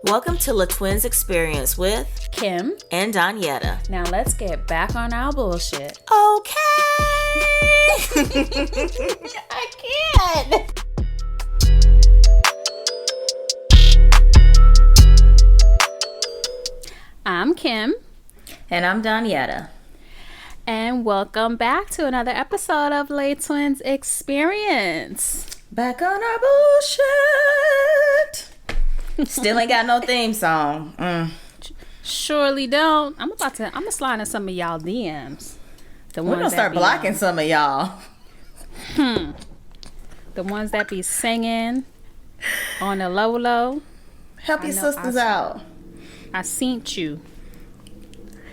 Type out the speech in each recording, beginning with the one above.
Welcome to La Twins Experience with Kim and Donyetta. Now let's get back on our bullshit. Okay. I can't. I'm Kim. And I'm Donyetta. And welcome back to another episode of La Twins Experience. Back on our bullshit. Still ain't got no theme song. Surely don't. I'm gonna slide in some of y'all DMs. We're gonna start blocking some of y'all. The ones that be singing on the low. Help your sisters out. I seen you.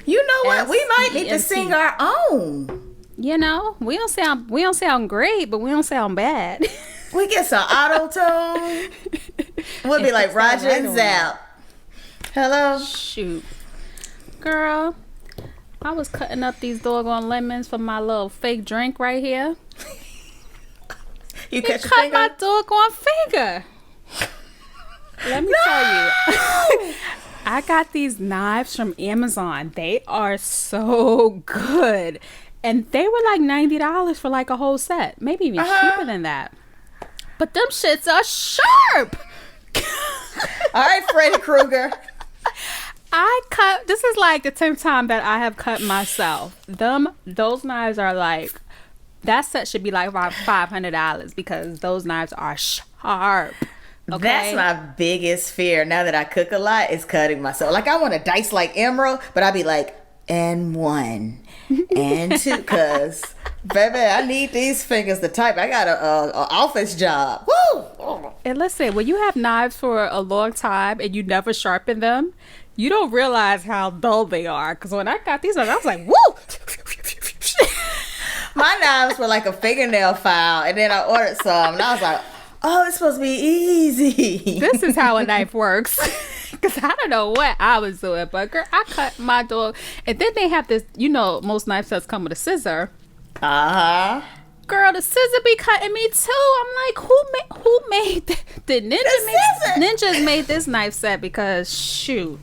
You know what? We might need to sing our own. You know, we don't sound great, but we don't sound bad. We get some auto-tune. We'll be like Roger and Zap. Hello? Shoot. Girl, I was cutting up these doggone lemons for my little fake drink right here. You cut your cut finger? my doggone finger. Let me tell you. I got these knives from Amazon. They are so good. And they were like $90 for like a whole set. Maybe even cheaper than that. But them shits are sharp. All right, Freddy Krueger. This is like the 10th time that I have cut myself. Those knives are like, that set should be like about $500 because those knives are sharp. Okay? That's my biggest fear now that I cook a lot is cutting myself. Like I want to dice like Emerald, but I'd be like, and 1 and 2, cause baby, I need these fingers to type. I got a office job. Woo! And listen, when you have knives for a long time and you never sharpen them, you don't realize how dull they are. Because when I got these ones, I was like, woo! My knives were like a fingernail file, and then I ordered some, and I was like, oh, it's supposed to be easy. This is how a knife works. Because I don't know what I was doing, but girl, I cut my dog. And then they have this, you know, most knife sets come with a scissor. Girl, the scissor be cutting me too. I'm like, who made the ninjas made this knife set? Because shoot,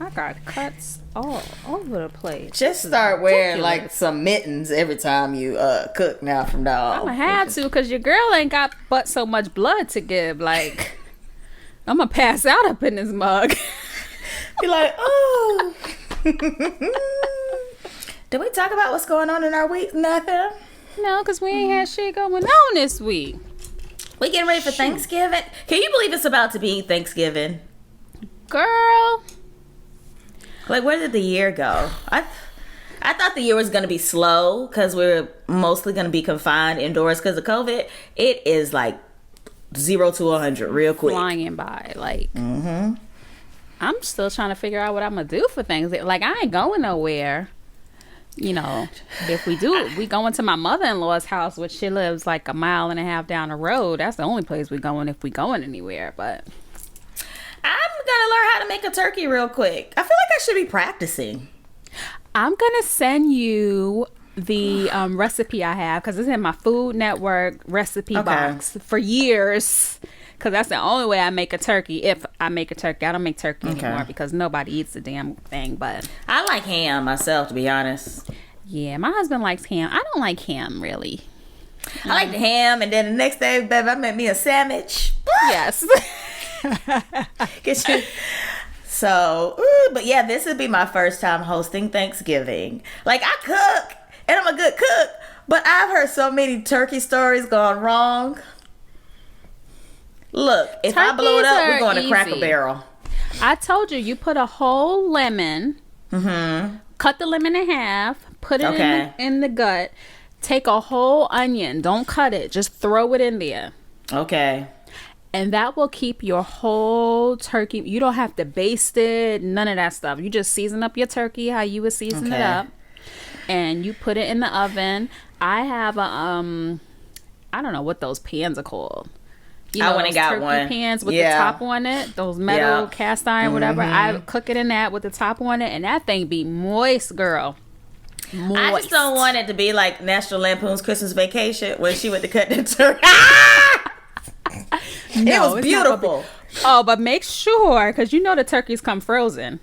I got cuts all over the place. Just start wearing like some mittens every time you cook now from now on. I'm gonna have to, because your girl ain't got but so much blood to give. Like, I'm gonna pass out up in this mug. Be like, oh. Did we talk about what's going on in our week? Nothing. No, because we ain't had shit going on this week. We getting ready for Thanksgiving. Can you believe it's about to be Thanksgiving? Girl. Like, where did the year go? I thought the year was going to be slow because we're mostly going to be confined indoors because of COVID. It is like 0 to 100 real quick. Flying by. Like, I'm still trying to figure out what I'm going to do for Thanksgiving. Like, I ain't going nowhere. You know, if we do, we going to my mother-in-law's house, which she lives like a mile and a half down the road. That's the only place we going if we going anywhere. But I'm gonna learn how to make a turkey real quick. I feel like I should be practicing. I'm gonna send you the recipe I have because it's in my Food Network recipe box for years. Because that's the only way I make a turkey. If I make a turkey, I don't make turkey anymore because nobody eats the damn thing. But I like ham myself, to be honest. Yeah, my husband likes ham. I don't like ham, really. I like the ham, and then the next day, baby, I made me a sandwich. Yes. Get you. So, but yeah, this would be my first time hosting Thanksgiving. Like, I cook, and I'm a good cook, but I've heard so many turkey stories gone wrong. Look, if I blow it up, we're going to Cracker Barrel. I told you, you put a whole lemon, cut the lemon in half, put it in the gut, take a whole onion, don't cut it, just throw it in there. Okay. And that will keep your whole turkey. You don't have to baste it, none of that stuff. You just season up your turkey how you would season it up. And you put it in the oven. I have a, I don't know what those pans are called. You know, I went and got turkey one. pans with the top on it, those metal cast iron, whatever. I cook it in that with the top on it, and that thing be moist, girl. Moist. I just don't want it to be like National Lampoon's Christmas Vacation when she went to cut the turkey. It was beautiful. Oh, but make sure, because you know the turkeys come frozen.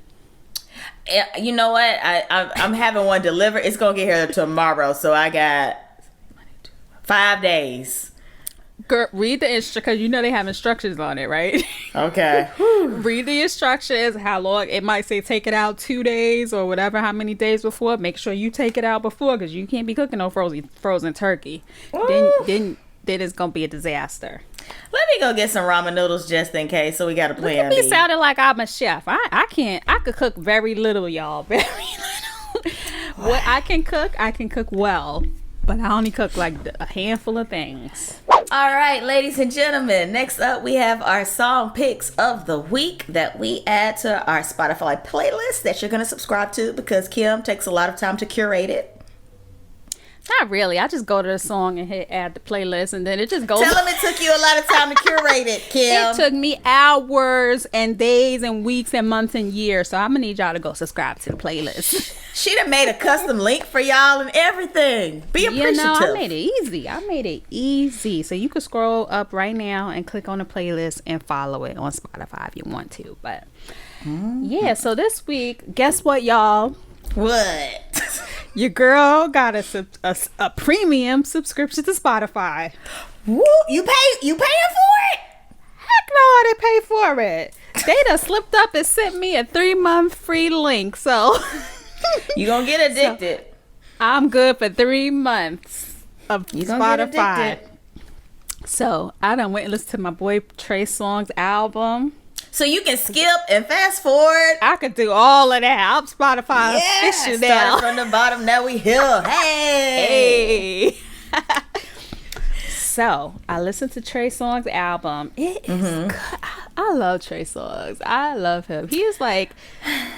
You know what? I'm having one delivered. It's gonna get here tomorrow, so I got 5 days. Girl, read the because you know they have instructions on it, right? Okay. Read the instructions. How long it might say take it out 2 days or whatever. How many days before? Make sure you take it out before, because you can't be cooking no frozen turkey. Then it's gonna be a disaster. Let me go get some ramen noodles just in case. So we got a plan. Look at me sounding like I'm a chef. I could cook very little, y'all. Very little. What I can cook well, but I only cook like a handful of things. All right, ladies and gentlemen. Next up, we have our song picks of the week that we add to our Spotify playlist that you're gonna subscribe to, because Kim takes a lot of time to curate it. Not really. I just go to the song and hit add the playlist, and then it just goes. Tell them it took you a lot of time to curate it, Kim. It took me hours and days and weeks and months and years. So I'm gonna need y'all to go subscribe to the playlist. She done made a custom link for y'all and everything. Be appreciative. You know, I made it easy. So you can scroll up right now and click on the playlist and follow it on Spotify if you want to. But yeah, so this week, guess what, y'all? What? Your girl got a premium subscription to Spotify. Woo, you paying for it? Heck no, I didn't pay for it. They done slipped up and sent me a 3-month free link. So you gonna get addicted. So, I'm good for 3 months of Spotify. So I done went and listened to my boy Trey Songz album. So you can skip and fast forward. I could do all of that. I'm Spotify official now. Starting from the bottom, now we here. Hey. So I listened to Trey Songz album. It is good. I love Trey Songz. I love him. He is like,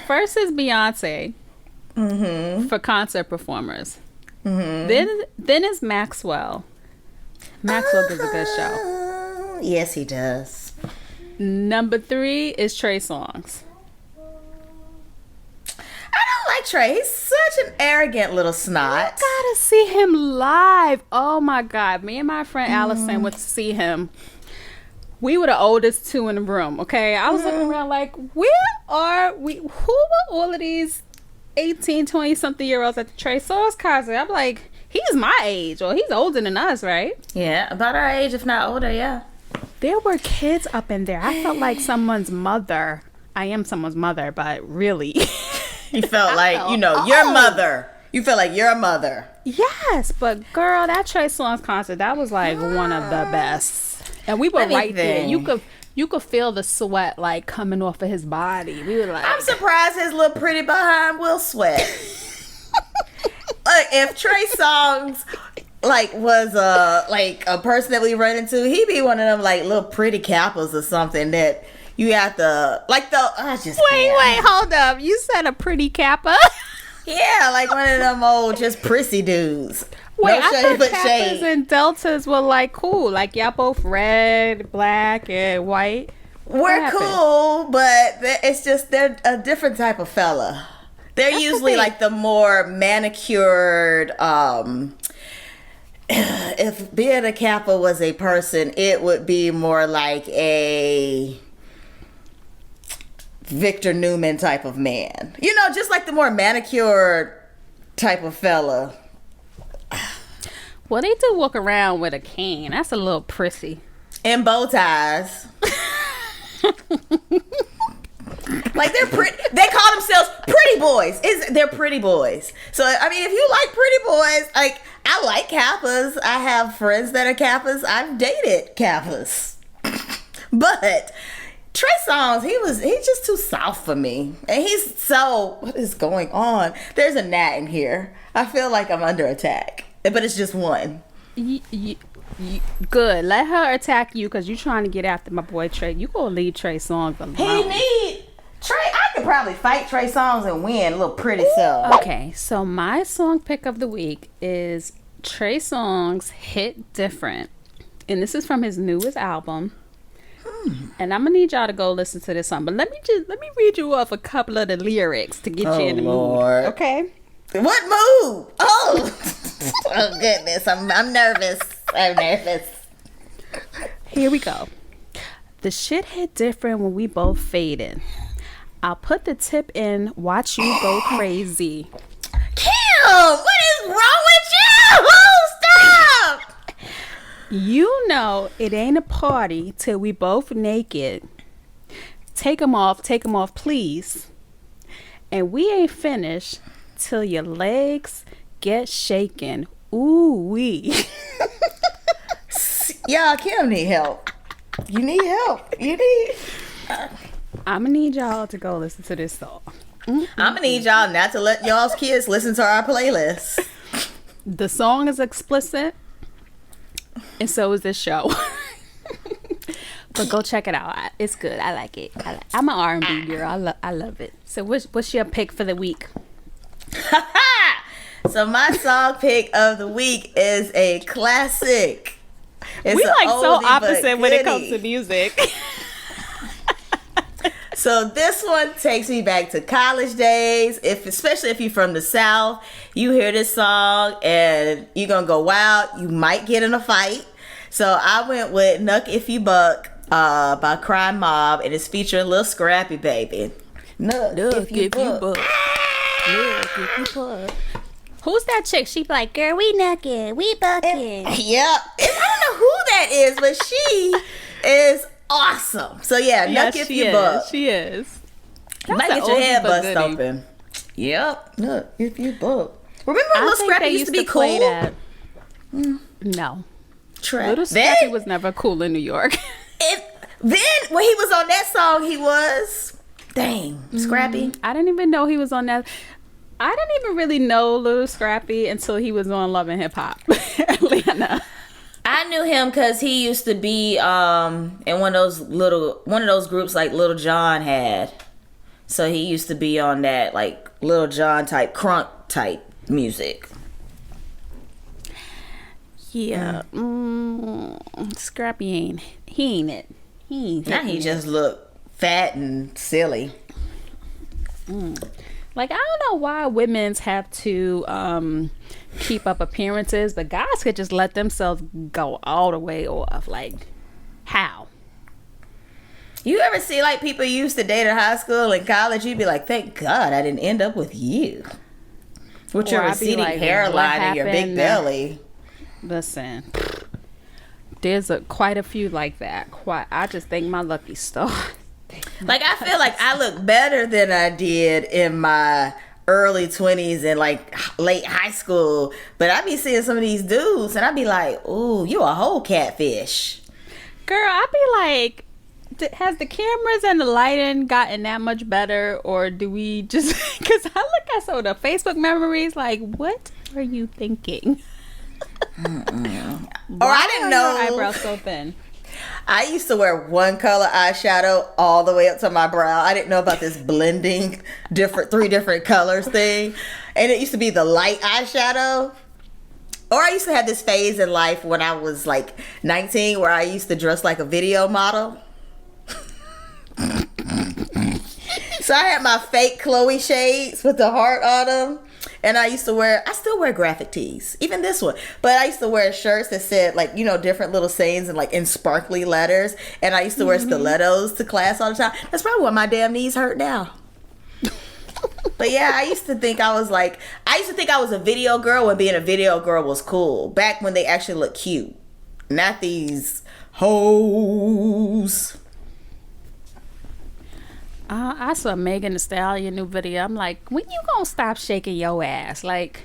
first is Beyonce for concert performers. Then is Maxwell. Maxwell gives a good show. Yes, he does. Number 3 is Trey Songz. I don't like Trey. He's such an arrogant little snot. You gotta see him live. Oh my God. Me and my friend Allison went to see him. We were the oldest 2 in the room, okay? I was looking around like, where are we? Who were all of these 18, 20 something year olds at the Trey Songz concert? I'm like, he's my age, or he's older than us, right? Yeah, about our age, if not older, yeah. There were kids up in there. I felt like someone's mother. I am someone's mother, but really. You felt like, your mother. You felt like you're a mother. Yes, but girl, that Trey Songz concert, that was like one of the best. And we were right there. You could feel the sweat like coming off of his body. We were like, I'm surprised his little pretty behind will sweat. Like, if Trey Songz was a person that we run into, he'd be one of them like little pretty Kappas or something that you have to wait, hold up, you said a pretty Kappa? Yeah, like one of them old just prissy dudes. Wait, no I shade, thought Kappas and Deltas were like cool, like y'all both red, black, and white. We're cool, but it's just they're a different type of fella. They're usually like the more manicured. If being a Kappa was a person, it would be more like a Victor Newman type of man. Just like the more manicured type of fella. Well, they do walk around with a cane. That's a little prissy. And bow ties. Like they're pretty. They call themselves pretty boys. They're pretty boys. So I mean, if you like pretty boys, like I like Kappas. I have friends that are Kappas. I've dated Kappas. But Trey Songz, he's just too soft for me. And what is going on? There's a gnat in here. I feel like I'm under attack. But it's just one. Good. Let her attack you because you're trying to get after my boy Trey. You gonna leave Trey Songz alone. Trey, I could probably fight Trey Songz and win, a little pretty self. Okay, so my song pick of the week is Trey Songz' Hit Different. And this is from his newest album. And I'm gonna need y'all to go listen to this song. But let me read you off a couple of the lyrics to get you in the mood. Okay? What mood? Oh, oh goodness. I'm nervous. I'm nervous. Here we go. The shit hit different when we both faded. I'll put the tip in, watch you go crazy. Kim, what is wrong with you? Stop! You know it ain't a party till we both naked. Take 'em off, please. And we ain't finished till your legs get shaken. Ooh wee. Y'all, Kim need help. You need help. I'ma need y'all to go listen to this song. I'ma need y'all not to let y'all's kids listen to our playlist. The song is explicit, and so is this show. But go check it out. It's good. I like it. I'm an R&B girl. I love it. So what's your pick for the week? So my song pick of the week is a classic. It's we like so oldie, opposite when it comes to music. So this one takes me back to college days. Especially if you're from the South, you hear this song and you're gonna go wild. You might get in a fight. So I went with "Nuck If You Buck" by Crime Mob, and it's featuring Lil Scrappy Baby. Nuck if you buck. Nuck if you buck. Who's that chick? She be like, girl, we nucking, we bucking. Yep. I don't know who that is, but she is awesome. So yeah, Nuck If You Buck. She is. You might get your head bust open. Yep. Nuck If You Buck. Remember when Lil Scrappy used to be cool? That. No. Trey. Little Scrappy was never cool in New York. Then when he was on that song, he was Scrappy. I didn't even know he was on that. I didn't even really know Little Scrappy until he was on Love and Hip Hop, Atlanta. I knew him because he used to be in one of those groups like Little John had. So he used to be on that like Little John type crunk type music. Yeah, Scrappy ain't it. Now he just look fat and silly. Like, I don't know why women's have to keep up appearances, but guys could just let themselves go all the way off. Like, how? You ever see like people you used to date in high school and college? You'd be like, thank God I didn't end up with you. With your receding hairline and your big belly. Listen, there's quite a few like that. I just thank my lucky star. Like, I feel like I look better than I did in my early 20s and like late high school. But I be seeing some of these dudes and I be like, ooh, you a whole catfish. Girl, I be like, has the cameras and the lighting gotten that much better? Or do we just, because I look at some of the Facebook memories like, what are you thinking? Or I didn't know your eyebrows so thin. I used to wear one color eyeshadow all the way up to my brow. I didn't know about this blending three different colors thing. And it used to be the light eyeshadow. Or I used to have this phase in life when I was like 19 where I used to dress like a video model. So I had my fake Chloe shades with the heart on them. And I still wear graphic tees, even this one. But I used to wear shirts that said like, you know, different little sayings and like in sparkly letters. And I used to wear stilettos to class all the time. That's probably why my damn knees hurt now. But yeah, I used to think I was a video girl when being a video girl was cool. Back when they actually looked cute. Not these hoes. I saw Megan Thee Stallion new video. I'm like, when you gonna stop shaking your ass? Like,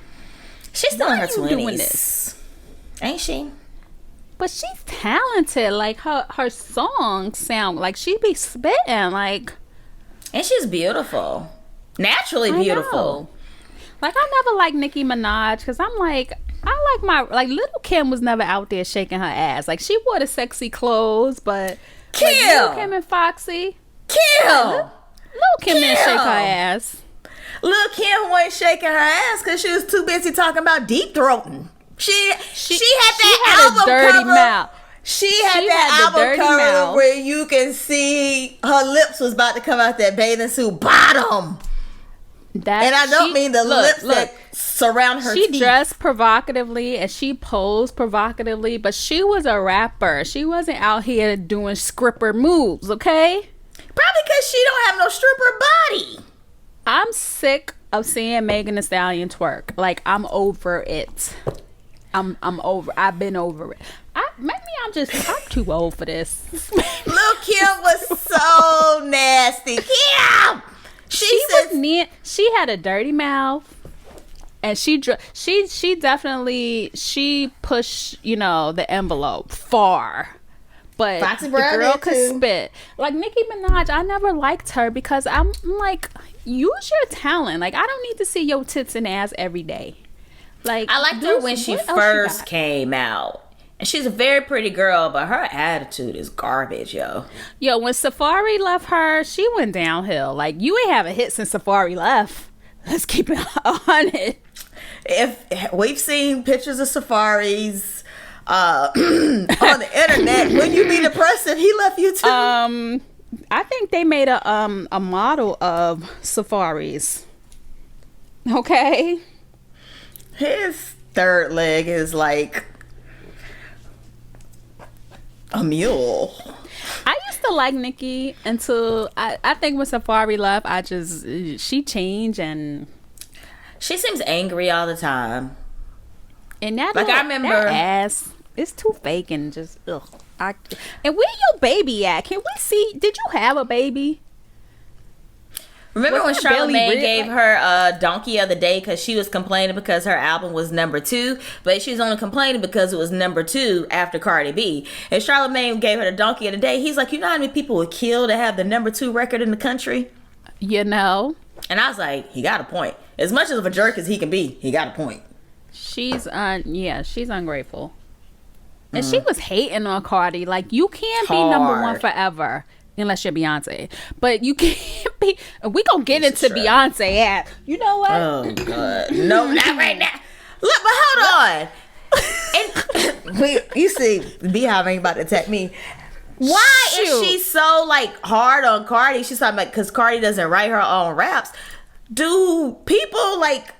she's still in her 20s. Doing this? Ain't she? But she's talented. Like her songs sound like she be spitting like, and she's beautiful, naturally beautiful. Like I never liked Nicki Minaj because I'm like, I like Little Kim was never out there shaking her ass. Like she wore the sexy clothes, but Kim, like, Little Kim and Foxy. Lil' Kim didn't shake her ass. Lil' Kim wasn't shaking her ass because she was too busy talking about deep throating. She had that album cover. Mouth. She had that album cover mouth where you can see her lips was about to come out that bathing suit bottom. That and I don't mean the lips that surround her teeth. She dressed provocatively and she posed provocatively, but she was a rapper. She wasn't out here doing stripper moves, okay? Probably because she don't have no stripper body. I'm sick of seeing Megan Thee Stallion twerk. Like, I'm over it. I'm over. I've been over it. Maybe I'm too old for this. Lil' Kim was so nasty. Kim! She had a dirty mouth, and she definitely pushed, the envelope far. But the girl could spit. Like Nicki Minaj, I never liked her because I'm like, use your talent. Like, I don't need to see your tits and ass every day. Like, I liked her when she first came out. And she's a very pretty girl, but her attitude is garbage, yo. Yo, when Safari left her, she went downhill. Like, you ain't have a hit since Safari left. Let's keep it on it. If we've seen pictures of Safaris on the internet, wouldn't you be depressed if he left you too? I think they made a model of Safaris. Okay. His third leg is like a mule. I used to like Nicki until I think when Safari left, she changed and she seems angry all the time. And that I remember that ass, it's too fake and just ugh. And where your baby at? Can we see? Did you have a baby? Remember when Charlamagne gave her a donkey of the day because she was complaining because her album was number 2, but she was only complaining because it was number 2 after Cardi B. And Charlamagne gave her the donkey of the day. He's like, you know how many people would kill to have the number 2 record in the country? You know. And I was like, he got a point. As much of a jerk as he can be, he got a point. She's ungrateful. And she was hating on Cardi. Like, you can't be number 1 forever. Unless you're Beyonce. But you can't be... We gonna get into Beyonce at... You know what? Oh, God. No, not right now. Look, but hold on. And you see, Beehive ain't about to attack me. Why is she so, like, hard on Cardi? She's talking about... Because Cardi doesn't write her own raps. Do people, like...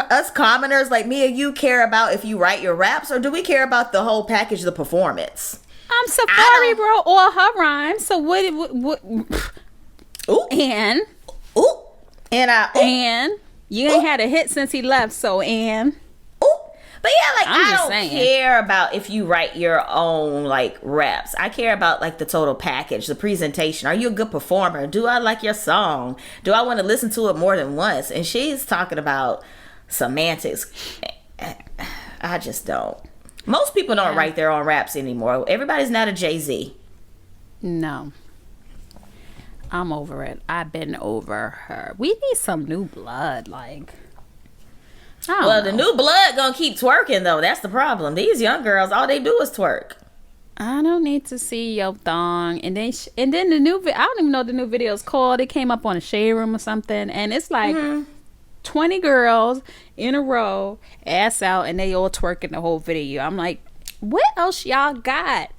us commoners like me and you care about if you write your raps, or do we care about the whole package, the performance? Safari wrote all her rhymes, so what ooh. And you ain't had a hit since he left, so but yeah, like, I don't care about if you write your own, like, raps. I care about, like, the total package, the presentation. Are you a good performer? Do I like your song? Do I want to listen to it more than once? And she's talking about semantics. I just don't. Most people don't write their own raps anymore. Everybody's not a Jay-Z. No. I'm over it. I've been over her. We need some new blood, like... The new blood gonna keep twerking, though. That's the problem. These young girls, all they do is twerk. I don't need to see your thong. And then the new... I don't even know what the new video is called. It came up on a Shade Room or something. And it's like... 20 girls in a row, ass out, and they all twerking the whole video. I'm like, what else y'all got?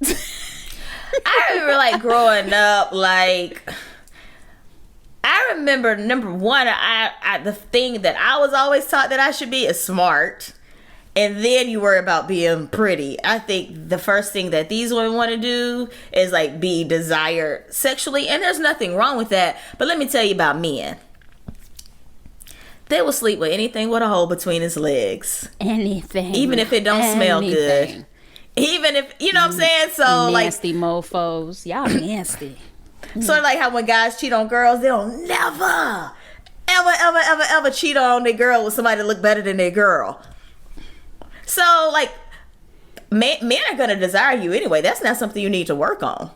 I remember, like, growing up, like, I remember, number one, the thing that I was always taught that I should be is smart. And then you worry about being pretty. I think the first thing that these women want to do is, like, be desired sexually. And there's nothing wrong with that. But let me tell you about men. They will sleep with anything with a hole between his legs. Anything. Even if it don't smell good. Even if, you know what I'm saying? So, nasty mofos. Y'all nasty. Sort of like how when guys cheat on girls, they'll never, ever cheat on their girl with somebody that look better than their girl. So, like, men are going to desire you anyway. That's not something you need to work on.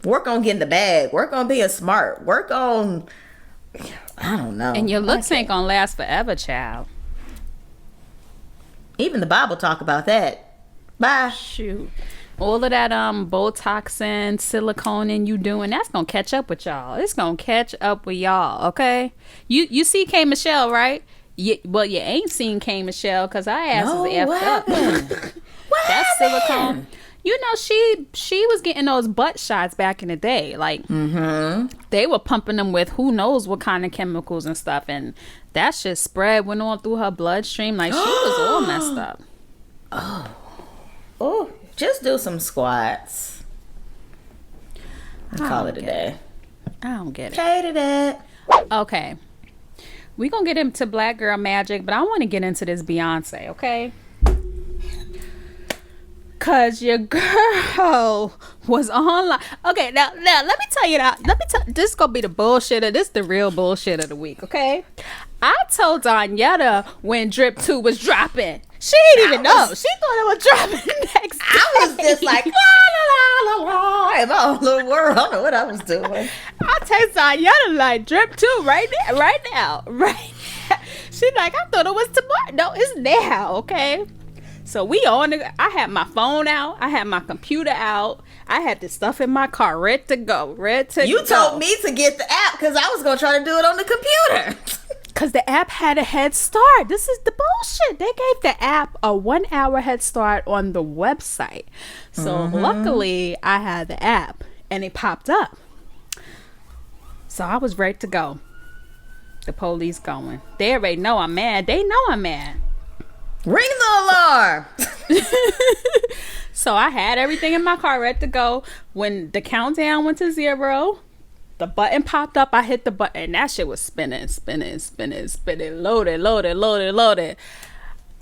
Work on getting the bag. Work on being smart. Work on... I don't know. And your looks ain't gonna last forever, child. Even the Bible talk about that. Bye. Shoot. All of that Botox and silicone and you doing, that's gonna catch up with y'all. It's gonna catch up with y'all, okay? You see K. Michelle, right? You ain't seen K. Michelle because her ass is effed up. What That's happened? silicone. You know, she was getting those butt shots back in the day. Like, they were pumping them with who knows what kind of chemicals and stuff. And that shit went on through her bloodstream. Like, she was all messed up. Oh, just do some squats. Call it a day. I don't get it. Hated it. Okay. We gonna get into Black Girl Magic, but I want to get into this Beyonce, okay? Cause your girl was online. Okay, now let me tell you that. This is gonna be the bullshitter. This is the real bullshit of the week, okay? I told Donyetta when Drip 2 was dropping. She didn't even know. She thought it was dropping next day. I was just like, la la la la la, in my own little world. I don't know what I was doing. I text Donyetta like, Drip 2 right now. She's like, I thought it was tomorrow. No, it's now, okay? So we on it. I had my phone out. I had my computer out. I had this stuff in my car ready to go. You told me to get the app because I was going to try to do it on the computer. Because the app had a head start. This is the bullshit. They gave the app a 1 hour head start on the website. So luckily, I had the app and it popped up. So I was ready to go. The police going. They already know I'm mad. They know I'm mad. Ring the alarm. So I had everything in my car ready to go. When the countdown went to 0, the button popped up. I hit the button. And that shit was spinning. Loaded.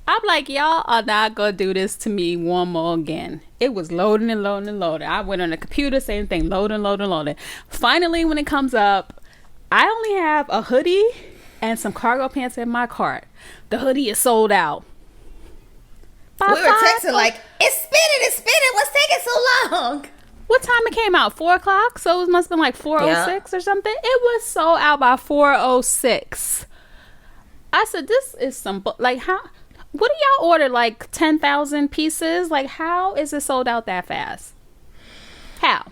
I'm like, y'all are not gonna do this to me one more again. It was loading. I went on the computer, same thing, loading. Finally, when it comes up, I only have a hoodie and some cargo pants in my cart. The hoodie is sold out. We were texting like, it's spinning. What's taking so long? What time it came out? 4 o'clock? So it must have been like 4:06 or something. It was sold out by 4:06. I said, this is some, like, how, what do y'all order? Like 10,000 pieces? Like, how is it sold out that fast? How?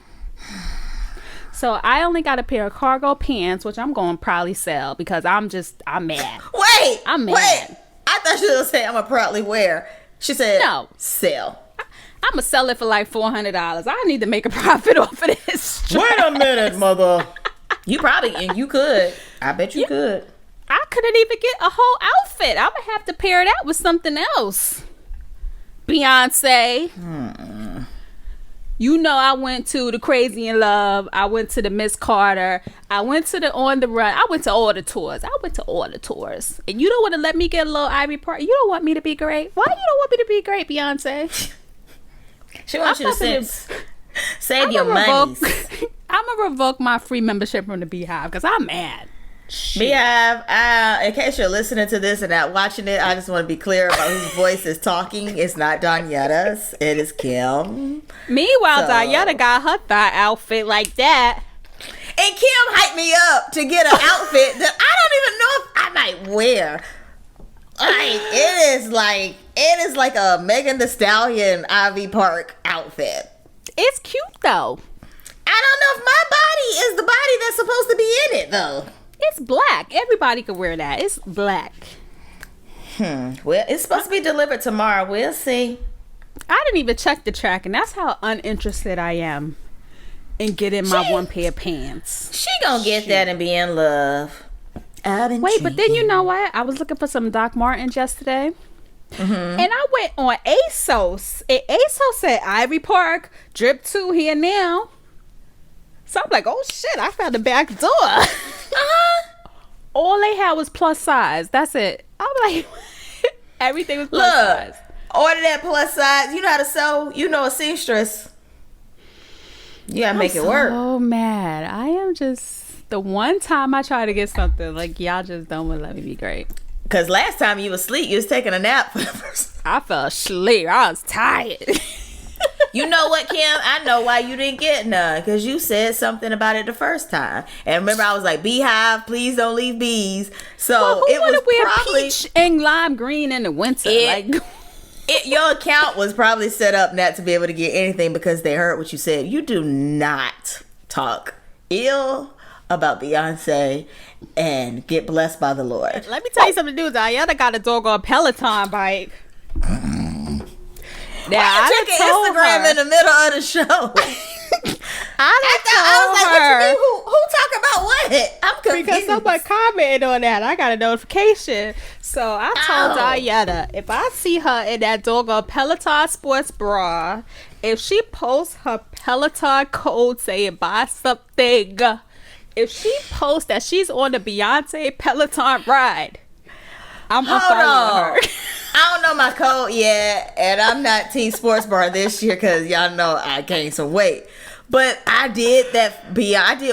So I only got a pair of cargo pants, which I'm going to probably sell because I'm mad. I'm mad. Wait. I thought she was saying I'm going to proudly wear. She said, no, sell. I'm going to sell it for like $400. I need to make a profit off of this. Wait a minute, mother. You could. I bet you could. I couldn't even get a whole outfit. I would have to pair it out with something else. Beyonce. You know, I went to the Crazy in Love. I went to the Miss Carter. I went to the On the Run. I went to all the tours. And you don't want to let me get a little Ivy Park. You don't want me to be great. Why you don't want me to be great, Beyonce? She wants you to save your money. I'm going to revoke my free membership from the Beehive because I'm mad. Beehive, in case you're listening to this and not watching it, I just want to be clear about whose voice is talking. It's not Donyetta's. It is Kim. Meanwhile, Donyetta got her thigh outfit like that. And Kim hyped me up to get an outfit that I don't even know if I might wear. Like, it is like a Megan Thee Stallion Ivy Park outfit. It's cute though. I don't know if my body is the body that's supposed to be in it though. It's black. Everybody could wear that. It's black. Well, it's supposed to be delivered tomorrow. We'll see. I didn't even check the track, and that's how uninterested I am in getting my one pair of pants. She gonna get that and be in love. Wait, but then you know what? I was looking for some Doc Martens yesterday. And I went on ASOS. And ASOS said Ivy Park, Drip 2 here now. So I'm like, oh shit, I found the back door. All they had was plus size. That's it. I'm like, everything was plus size. Order that plus size. You know how to sew. You know a seamstress. You gotta make it work. Oh mad. I am just, the one time I try to get something, like y'all just don't want to let me be great. Cause last time you was asleep, you was taking a nap for the first time. I fell asleep. I was tired. You know what, Kim? I know why you didn't get none. Because you said something about it the first time. And remember, I was like, Beehive, please don't leave bees. So it was probably peach and lime green in the winter. Your account was probably set up not to be able to get anything because they heard what you said. You do not talk ill about Beyonce and get blessed by the Lord. Let me tell you something, dude. Donyetta got a doggone Peloton bike. Now, Why you checking Instagram in the middle of the show? I was like, what you mean? Who talking about what? I'm confused. Because someone commented on that. I got a notification. So I told Donyetta, if I see her in that doggone Peloton sports bra, if she posts her Peloton code saying buy something, if she posts that she's on the Beyonce Peloton ride, I'm unfollowing her. I don't know my code yet, and I'm not Team Sports Bar this year because y'all know I gained some weight. But I did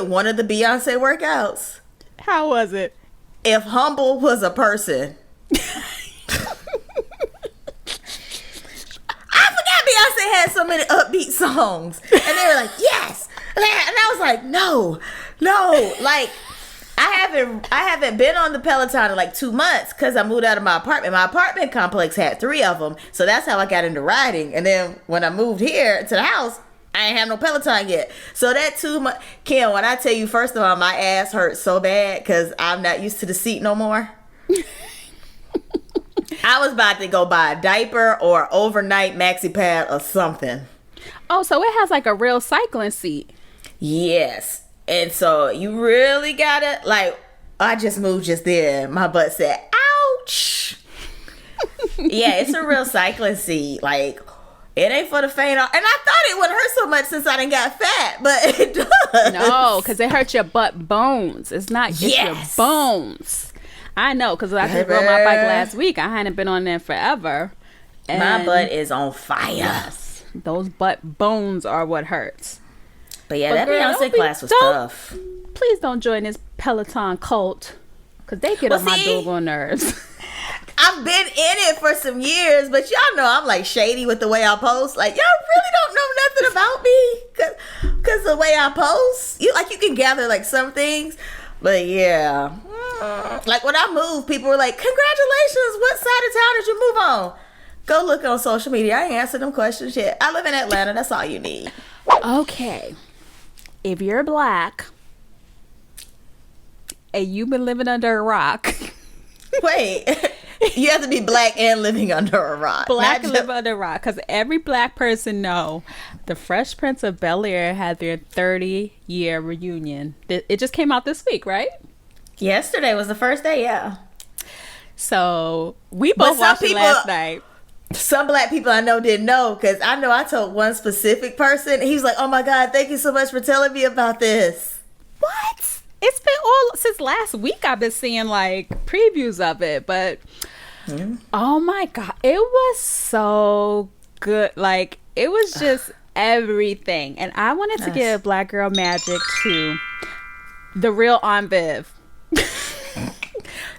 one of the Beyonce workouts. How was it? If humble was a person. I forgot Beyonce had so many upbeat songs. And they were like, yes. And I was like, no. Like, I haven't been on the Peloton in like 2 months because I moved out of my apartment. My apartment complex had 3 of them. So that's how I got into riding. And then when I moved here to the house, I ain't have no Peloton yet. So that 2 months, Kim, when I tell you, first of all, my ass hurts so bad because I'm not used to the seat no more. I was about to go buy a diaper or overnight maxi pad or something. Oh, so it has like a real cycling seat. Yes. And so you really gotta, like, I just moved just there. My butt said, ouch. Yeah, it's a real cycling seat. Like, it ain't for the faint. And I thought it wouldn't hurt so much since I done got fat, but it does. No, because it hurts your butt bones. It's not just your bones. I know, because I just rode my bike last week. I hadn't been on there forever. And my butt is on fire. Yes, those butt bones are what hurts. But yeah, that Beyonce class was tough. Please don't join this Peloton cult, because they get on my doggone nerves. I've been in it for some years, but y'all know I'm like shady with the way I post. Like, y'all really don't know nothing about me because the way I post. You can gather like some things, but yeah. Like when I moved, people were like, congratulations, what side of town did you move on? Go look on social media. I ain't answered them questions yet. I live in Atlanta. That's all you need. Okay. If you're black and you've been living under a rock. Wait. You have to be black and living under a rock. Black and live under a rock. Because every black person know the Fresh Prince of Bel-Air had their 30-year reunion. It just came out this week, right? Yesterday was the first day, yeah. So we both watched it last night. Some black people I know didn't know, because I know I told one specific person. He was like, oh my God, thank you so much for telling me about this. What? It's been all since last week. I've been seeing like previews of it, but oh my God, it was so good. Like, it was just everything. And I wanted to give Black Girl Magic to the real Aunt Viv.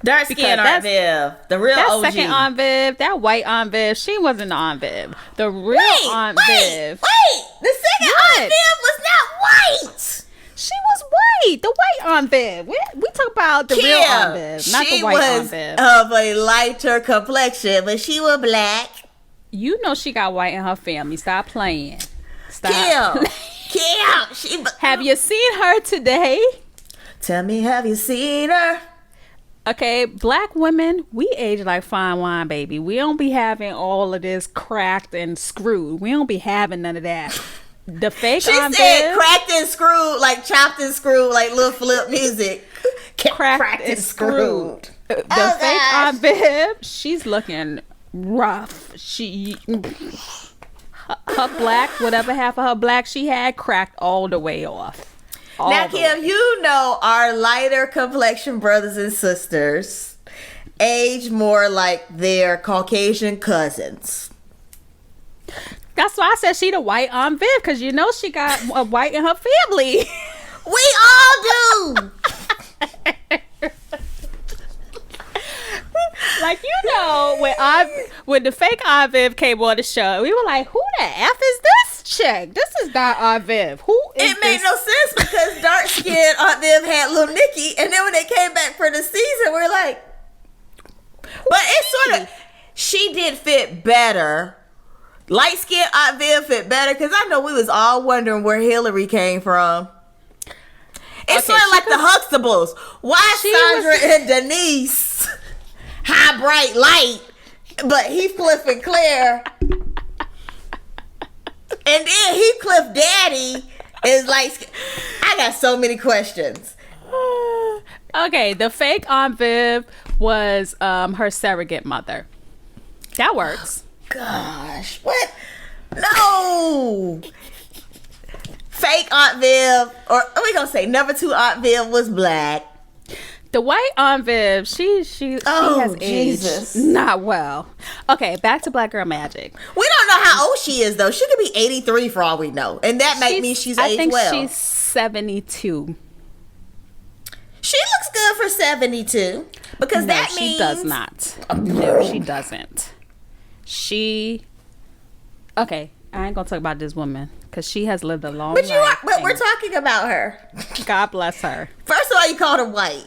Dark skin Aunt Viv, the real that OG. Second Aunt Viv, that white Aunt Viv, she wasn't the Aunt Viv. The real Aunt Viv. Wait, the second Aunt Viv was not white. She was white. The white Aunt Viv. We talk about the real Aunt Viv, not the white Aunt Viv. She was of a lighter complexion, but she was black. You know she got white in her family. Stop playing. Stop. Kim. Have you seen her today? Tell me, have you seen her? Okay, black women, we age like fine wine, baby. We don't be having all of this cracked and screwed. We don't be having none of that. The fake Aunt Viv. She said cracked and screwed, like chopped and screwed, like little flip music. Cracked and screwed. The fake Aunt Viv, she's looking rough. Her black, whatever half of her black she had, cracked all the way off. Now, Kim, you know our lighter complexion brothers and sisters age more like their Caucasian cousins. That's why I said she the white Aunt Viv, because you know she got a white in her family. We all do. Like, you know, when the fake Aunt Viv came on the show, we were like, who the F is this chick? This is not Aunt Viv. Who is It made no sense because dark skinned Aunt Viv had little Nikki, and then when they came back for the season, we're like, but it's sort of, she did fit better. Light skinned Aunt Viv fit better, because I know we was all wondering where Hillary came from. It's sort of like the Huxtables. Why Sandra and Denise high bright light, but Heathcliff and Claire And then Heathcliff Daddy is like, I got so many questions. Okay, the fake Aunt Viv was her surrogate mother. That works. Gosh, what? No. Fake Aunt Viv, or we gonna say number 2 Aunt Viv was black. The white Aunt Viv, she has Jesus. aged not well. Okay, back to Black Girl Magic. We don't know how old she is though. She could be 83 for all we know, and that might mean she's aged well. I think she's 72. She looks good for 72 because that means she does not. No, she doesn't. Okay, I ain't gonna talk about this woman because she has lived a long life. But we're talking about her. God bless her. First of all, you called her white.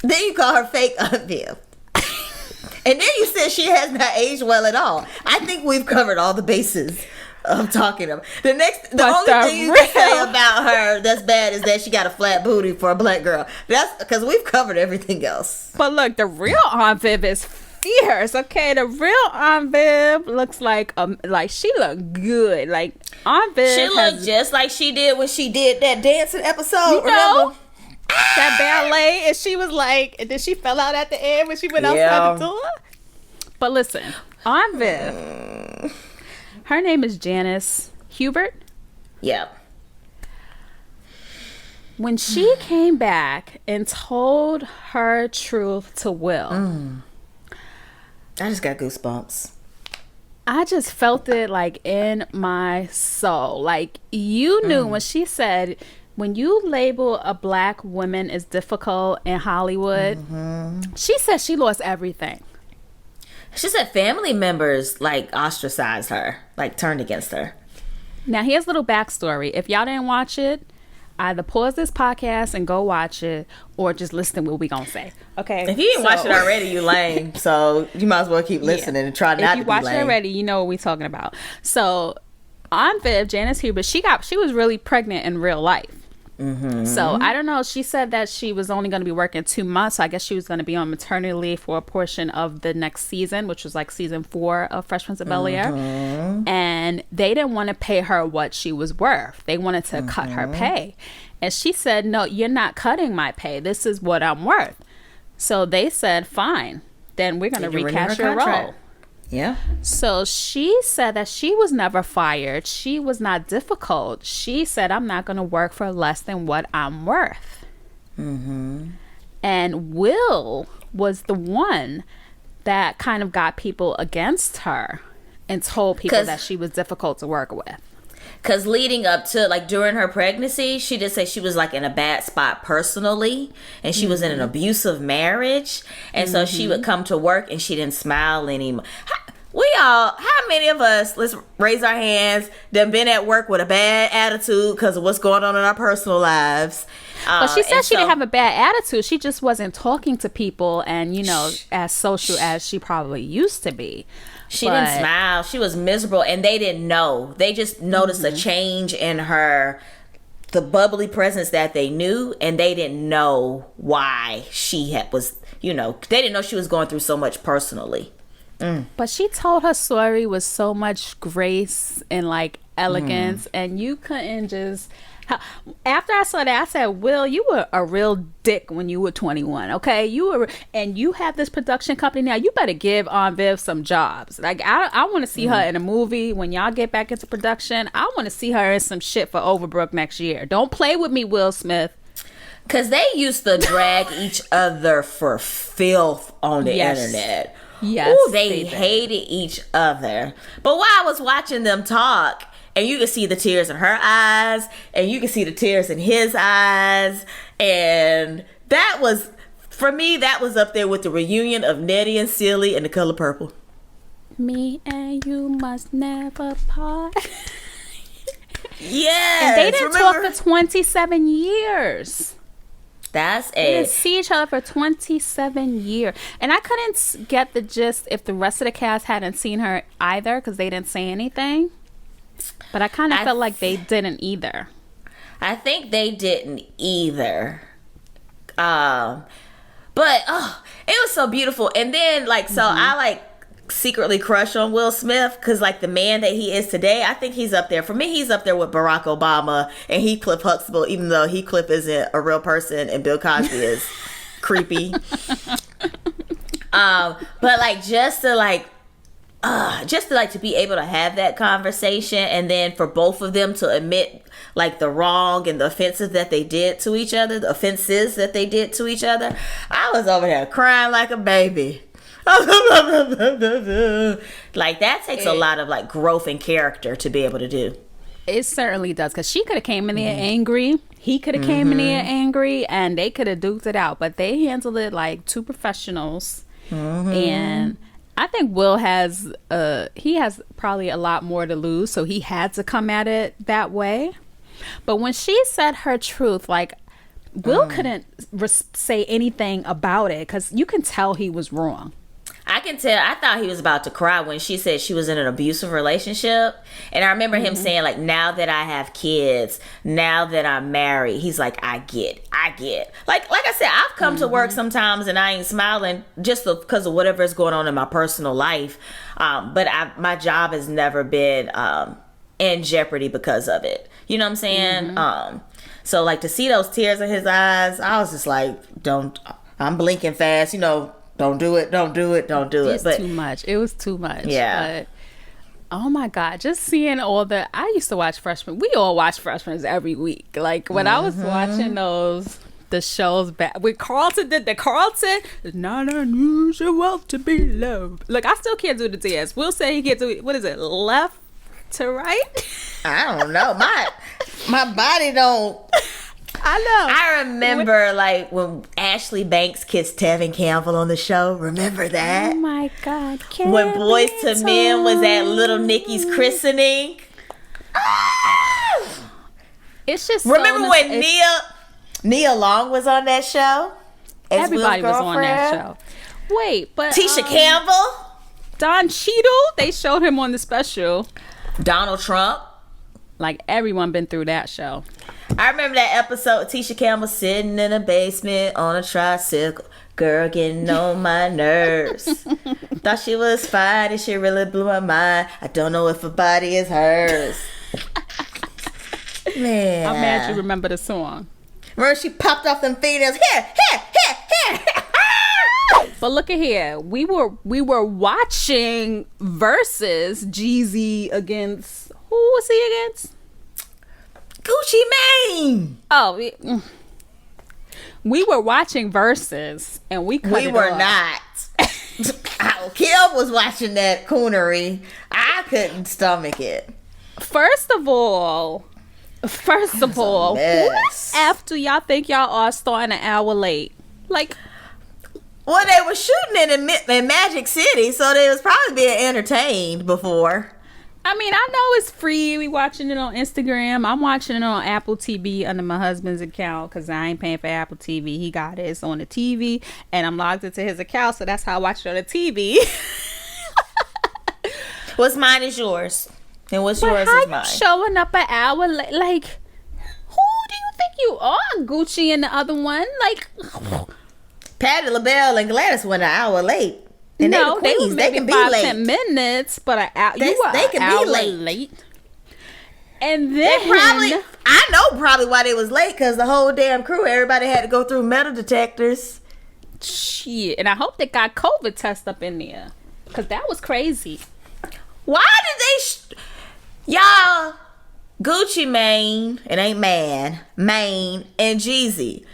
Then you call her fake Aunt Viv. And then you said she has not aged well at all. I think we've covered all the bases of talking about. The only thing you can say about her that's bad is that she got a flat booty for a black girl. That's because we've covered everything else. But look, the real Aunt Viv is fierce. Okay, the real Aunt Viv looks like she looked good. Like Aunt Viv, she looked just like she did when she did that dancing episode. You know? Remember? That ballet, and she was like, and then she fell out at the end when she went outside the door. But listen, Aunt Viv, her name is Janice Hubert. Yeah. When she came back and told her truth to Will, I just got goosebumps. I just felt it like in my soul. Like you knew when she said, when you label a black woman as difficult in Hollywood, she said she lost everything. She said family members like ostracized her, like turned against her. Now here's a little backstory. If y'all didn't watch it, either pause this podcast and go watch it, or just listen to what we gonna say. Okay. If you didn't watch it already, you lame. So you might as well keep listening and try not to be lame. If you watched it already, you know what we're talking about. So Aunt Viv, Janice Hubert, she was really pregnant in real life. So I don't know. She said that she was only going to be working 2 months. So I guess she was going to be on maternity leave for a portion of the next season, which was like season 4 of Fresh Prince of Bel-Air. And they didn't want to pay her what she was worth. They wanted to cut her pay. And she said, no, you're not cutting my pay. This is what I'm worth. So they said, fine, then we're going to recast your role. Yeah. So she said that she was never fired. She was not difficult. She said, I'm not going to work for less than what I'm worth. And Will was the one that kind of got people against her and told people that she was difficult to work with. Because leading up to, like, during her pregnancy, she did say she was, like, in a bad spot personally. And she was in an abusive marriage. And so she would come to work and she didn't smile anymore. How many of us, let's raise our hands, that been at work with a bad attitude because of what's going on in our personal lives? But she said she didn't have a bad attitude. She just wasn't talking to people and, as social as she probably used to be. She didn't smile. She was miserable, and they didn't know. They just noticed a change in her, the bubbly presence that they knew, and they didn't know why she was, they didn't know she was going through so much personally. But she told her story with so much grace and like elegance, and you couldn't just. After I saw that, I said, Will, you were a real dick when you were 21, okay? And you have this production company now. You better give Aunt Viv some jobs. Like, I want to see her in a movie. When y'all get back into production, I want to see her in some shit for Overbrook next year. Don't play with me, Will Smith. Because they used to drag each other for filth on the internet. Yes. Ooh, they hated each other. But while I was watching them talk, and you could see the tears in her eyes, and you could see the tears in his eyes, and that was, for me, that was up there with the reunion of Nettie and Silly and The Color Purple. Me and you must never part. Yes. And they didn't talk for 27 years. They didn't see each other for 27 years. And I couldn't get the gist if the rest of the cast hadn't seen her either, because they didn't say anything. But I kind of felt like they didn't either. I think they didn't either. But it was so beautiful. And then I secretly crush on Will Smith because, like, the man that he is today, I think he's up there. For me, he's up there with Barack Obama and Heathcliff Huxtable, even though Heathcliff isn't a real person and Bill Cosby is creepy. But, like, just to be able to have that conversation, and then for both of them to admit, like, the wrong and the offenses that they did to each other, I was over there crying like a baby. Like, that takes a lot of, like, growth and character to be able to do. It certainly does, because she could have came in there angry, he could have came in there angry, and they could have duked it out, but they handled it like two professionals. And I think Will has probably a lot more to lose, so he had to come at it that way. But when she said her truth, like, Will couldn't say anything about it, because you can tell he was wrong. I can tell. I thought he was about to cry when she said she was in an abusive relationship. And I remember him saying, like, now that I have kids, now that I'm married, he's like, I get. Like I said, I've come to work sometimes and I ain't smiling just because of whatever is going on in my personal life. But my job has never been in jeopardy because of it. You know what I'm saying? So, like, to see those tears in his eyes, I was just like, I'm blinking fast, you know. Don't do it. It's too much. It was too much. Yeah. But, oh my God, just seeing I used to watch Fresh Prince. We all watch Fresh Prince every week. Like, when I was watching the shows back, when Carlton did it's not unusual to be loved. Like, I still can't do the dance. We'll say he can't do it. What is it? Left to right? I don't know. My body don't. I know. I remember, like, when Ashley Banks kissed Tevin Campbell on the show. Remember that? Oh my God. When Boys to Men was at Little Nicky's christening. It's just remember when Nia Long was on that show? Everybody was on that show. Wait, but Tisha Campbell, Don Cheadle, they showed him on the special. Donald Trump. Like, everyone been through that show. I remember that episode, Tisha Campbell sitting in a basement on a tricycle. Girl getting on my nerves. Thought she was fine and she really blew my mind. I don't know if her body is hers. Man. I'm mad you remember the song. Remember she popped off them fingernails. Here. But look at here. We were watching Verzuz, Jeezy against, who was he against? Gucci Mane. Oh, we were watching Verzuz, and we were not. Kim was watching that coonery. I couldn't stomach it. First of all, who F do y'all think y'all are starting an hour late? Like, well, they were shooting it in Magic City, so they was probably being entertained before. I mean, I know it's free. We watching it on Instagram. I'm watching it on Apple TV under my husband's account because I ain't paying for Apple TV. He got it. It's on the TV, and I'm logged into his account, so that's how I watch it on the TV. What's mine is yours, and what's yours is mine. How you showing up an hour late? Like, who do you think you are, Gucci and the other one? Like, Patti LaBelle and Gladys went an hour late. And no, they were maybe can be 5, late. 10 minutes, but they can be late. And then I know probably why they was late, because the whole damn crew, everybody had to go through metal detectors. Shit, and I hope they got COVID test up in there, because that was crazy. Why did they y'all, Gucci Mane, it ain't Mane and Jeezy,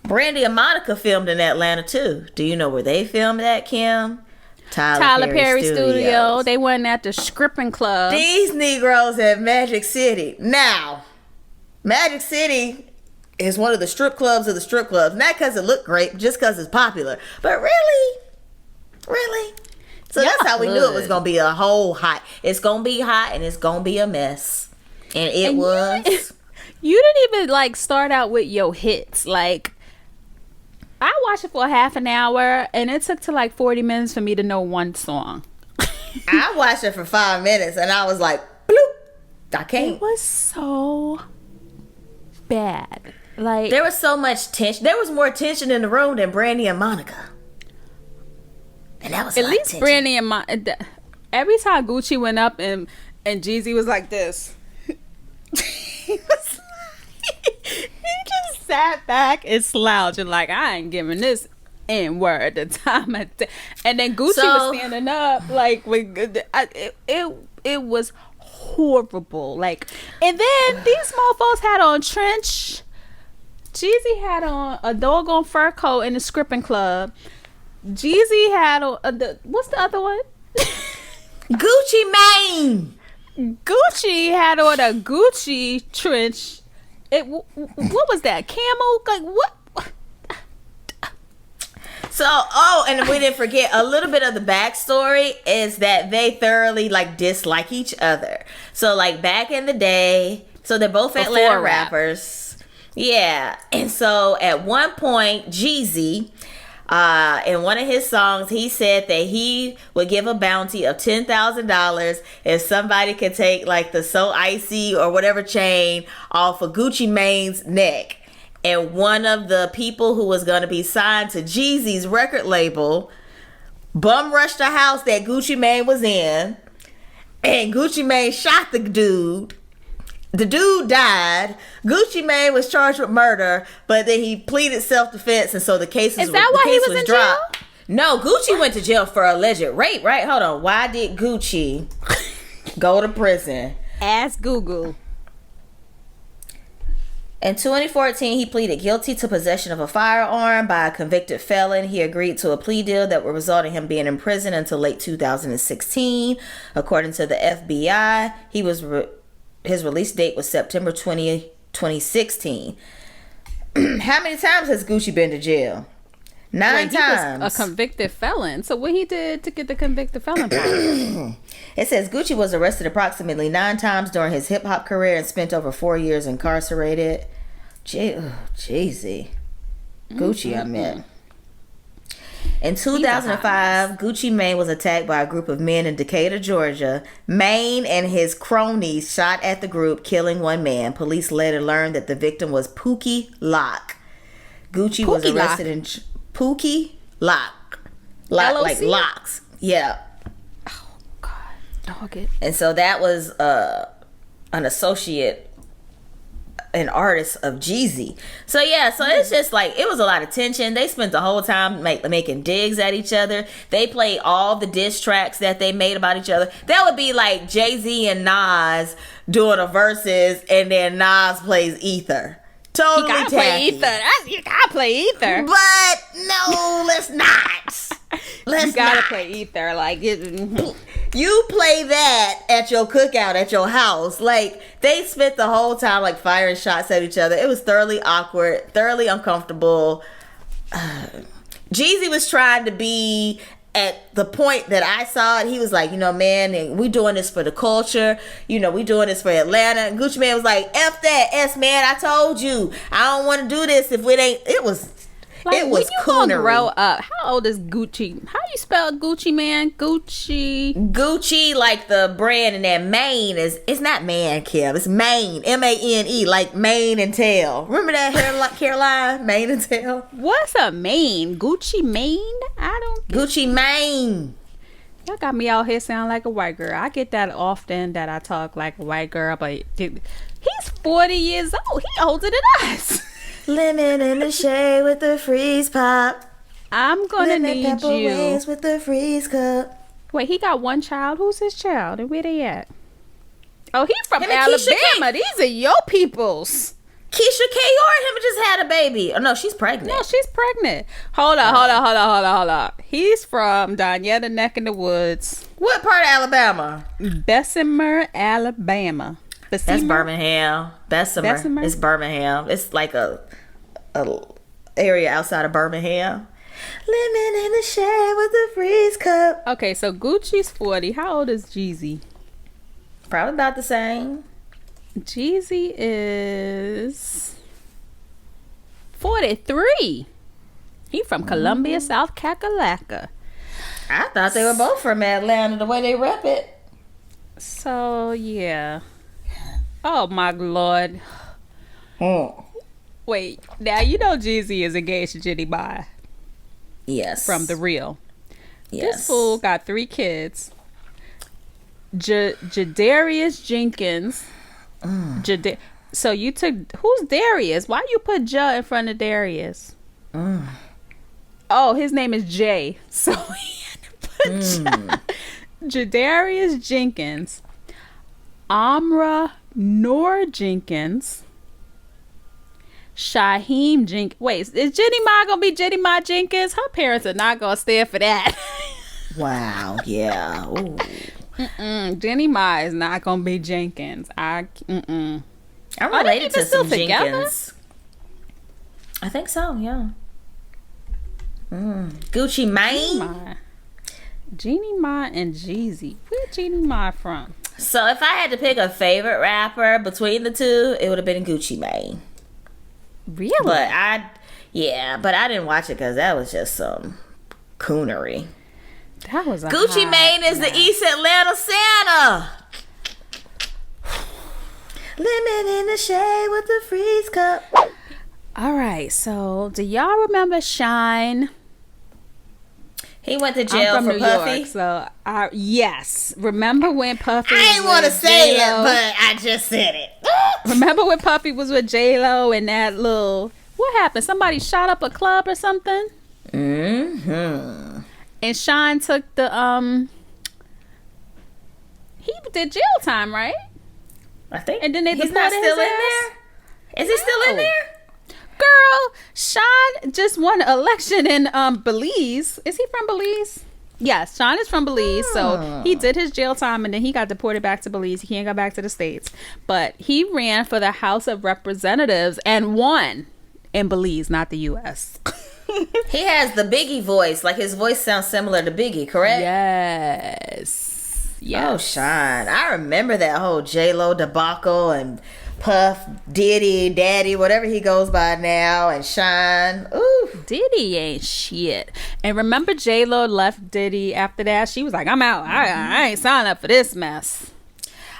Brandy and Monica filmed in Atlanta too. Do you know where they filmed at, Kim? Tyler Perry Studio. They went at the Scrippin' Club. These Negroes at Magic City. Now, Magic City is one of the strip clubs of the strip clubs. Not because it looked great, just because it's popular. But really? So that's how we knew it was going to be a whole hot. It's going to be hot and it's going to be a mess. And it was. You didn't even, like, start out with your hits. Like, I watched it for half an hour, and it took to like 40 minutes for me to know one song. I watched it for 5 minutes, and I was like, bloop, I can't. It was so bad. Like, there was so much tension. There was more tension in the room than Brandy and Monica. And that was at least Brandy and every time Gucci went up and Jeezy was like this. He just sat back and slouched and like, I ain't giving this N-word the time of day. And then Gucci was standing up like it was horrible. Like, and then these motherfuckers had on trench. Jeezy had on a doggone fur coat in the Scrippin' Club. Jeezy had on what's the other one? Gucci Mane. Gucci had on a Gucci trench. What was that? Camel? Like what? So, and we didn't forget a little bit of the backstory is that they thoroughly like dislike each other. So, like back in the day, so they're both Atlanta rappers. Yeah, and so at one point, Jeezy, in one of his songs, he said that he would give a bounty of $10,000 if somebody could take like the So Icy or whatever chain off of Gucci Mane's neck. And one of the people who was going to be signed to Jeezy's record label bum rushed the house that Gucci Mane was in. And Gucci Mane shot the dude. The dude died. Gucci Mane was charged with murder, but then he pleaded self-defense, and so the case was dropped. Jail? No, Gucci went to jail for alleged rape, right? Hold on. Why did Gucci go to prison? Ask Google. In 2014, he pleaded guilty to possession of a firearm by a convicted felon. He agreed to a plea deal that would result in him being in prison until late 2016. According to the FBI, his release date was September 20, 2016. How many times has Gucci been to jail? 9 times. He was a convicted felon. So what he did to get the convicted felon part? It says Gucci was arrested approximately 9 times during his hip-hop career and spent over 4 years incarcerated. Jeezy. Gucci, I meant. In 2005, Gucci Mane was attacked by a group of men in Decatur, Georgia. Mane and his cronies shot at the group, killing 1 man. Police later learned that the victim was Pookie Lock. Gucci was arrested in Pookie Lock. Like locks. Yeah. Oh, God. Dog it. And so that was an associate, an artist of Jeezy. So yeah, so it's just like it was a lot of tension. They spent the whole time making digs at each other. They played all the diss tracks that they made about each other. That would be like Jay-Z and Nas doing a Verzuz, and then Nas plays Ether. Totally you gotta play Ether. You gotta play Ether. But no, let's not. You gotta play Ether. Like it. You play that at your cookout at your house. Like, they spent the whole time like firing shots at each other. It was thoroughly awkward, thoroughly uncomfortable. Jeezy was trying to be at the point that I saw it. He was like, man, we doing this for the culture. We doing this for Atlanta. And Gucci Mane was like, F that, S man, I told you. I don't want to do this if it ain't. It was Like, it was when you gonna grow up? How old is Gucci? How you spell Gucci, man? Gucci, like the brand, and that mane it's not man, Kim. It's mane, Mane, like mane and tail. Remember that hairline, mane and tail? What's a mane? Gucci Mane? I don't. Gucci Mane. Y'all got me out here sound like a white girl. I get that often that I talk like a white girl, but he's 40 years old. He older than us. Lemon in the shade with the freeze pop. I'm gonna need pepper you. Wings with the freeze cup. Wait, he got one child. Who's his child, and where they at? Oh, he from Alabama. These are your peoples. Keisha K. or him just had a baby. Oh no, she's pregnant. No, she's pregnant. Hold on. He's from Donyetta neck in the woods. What part of Alabama? Bessemer, Alabama. That's Birmingham. Bessemer. It's Birmingham. It's like a area outside of Birmingham. Lemon in the shade with the freeze cup. Okay, so Gucci's 40. How old is Jeezy? Probably about the same. Jeezy is 43. He from Columbia, South Kakalaka. I thought they were both from Atlanta the way they rep it. So yeah. Oh my Lord. Wait, now you know Jeezy is engaged to Jenny Bye. Yes. From The Real. This fool got 3 kids. Jadarius Jenkins. So you took, who's Darius? Why you put J in front of Darius? Oh, his name is Jay. So he had to put Jadarius Jenkins, Amra Noor Jenkins, Shaheem Jenkins. Wait, is Jenny Ma gonna be Jenny Ma Jenkins? Her parents are not gonna stand for that. Wow. Yeah. Ooh. Jenny Ma is not gonna be Jenkins. I'm related to some together? Jenkins. I think so. Yeah. Gucci Mane. Jeannie Ma and Jeezy. Where Jeannie Ma from? So if I had to pick a favorite rapper between the two, it would have been Gucci Mane. Really? But I didn't watch it because that was just some coonery. That was Gucci Mane is the East Atlanta Santa. Lemon in the shade with the freeze cup. All right, so do y'all remember Shyne? He went to jail I'm from for New Puffy. York, so yes. Remember when Puffy? I ain't want to say it, but I just said it. Remember when Puffy was with J-Lo and that little? What happened? Somebody shot up a club or something. And Shyne took the He did jail time, right? I think. And then they he's not still in there. Is he still in there? Girl, Shyne just won an election in Belize. Is he from Belize? Yes, Shyne is from Belize. So he did his jail time and then he got deported back to Belize. He can't go back to the States. But he ran for the House of Representatives and won in Belize, not the U.S. He has the Biggie voice. Like his voice sounds similar to Biggie, correct? Yes. Oh, Shyne. I remember that whole J-Lo debacle and Puff, Diddy, Daddy, whatever he goes by now, and Shyne. Ooh. Diddy ain't shit. And remember J-Lo left Diddy after that? She was like, I'm out. I ain't signing up for this mess.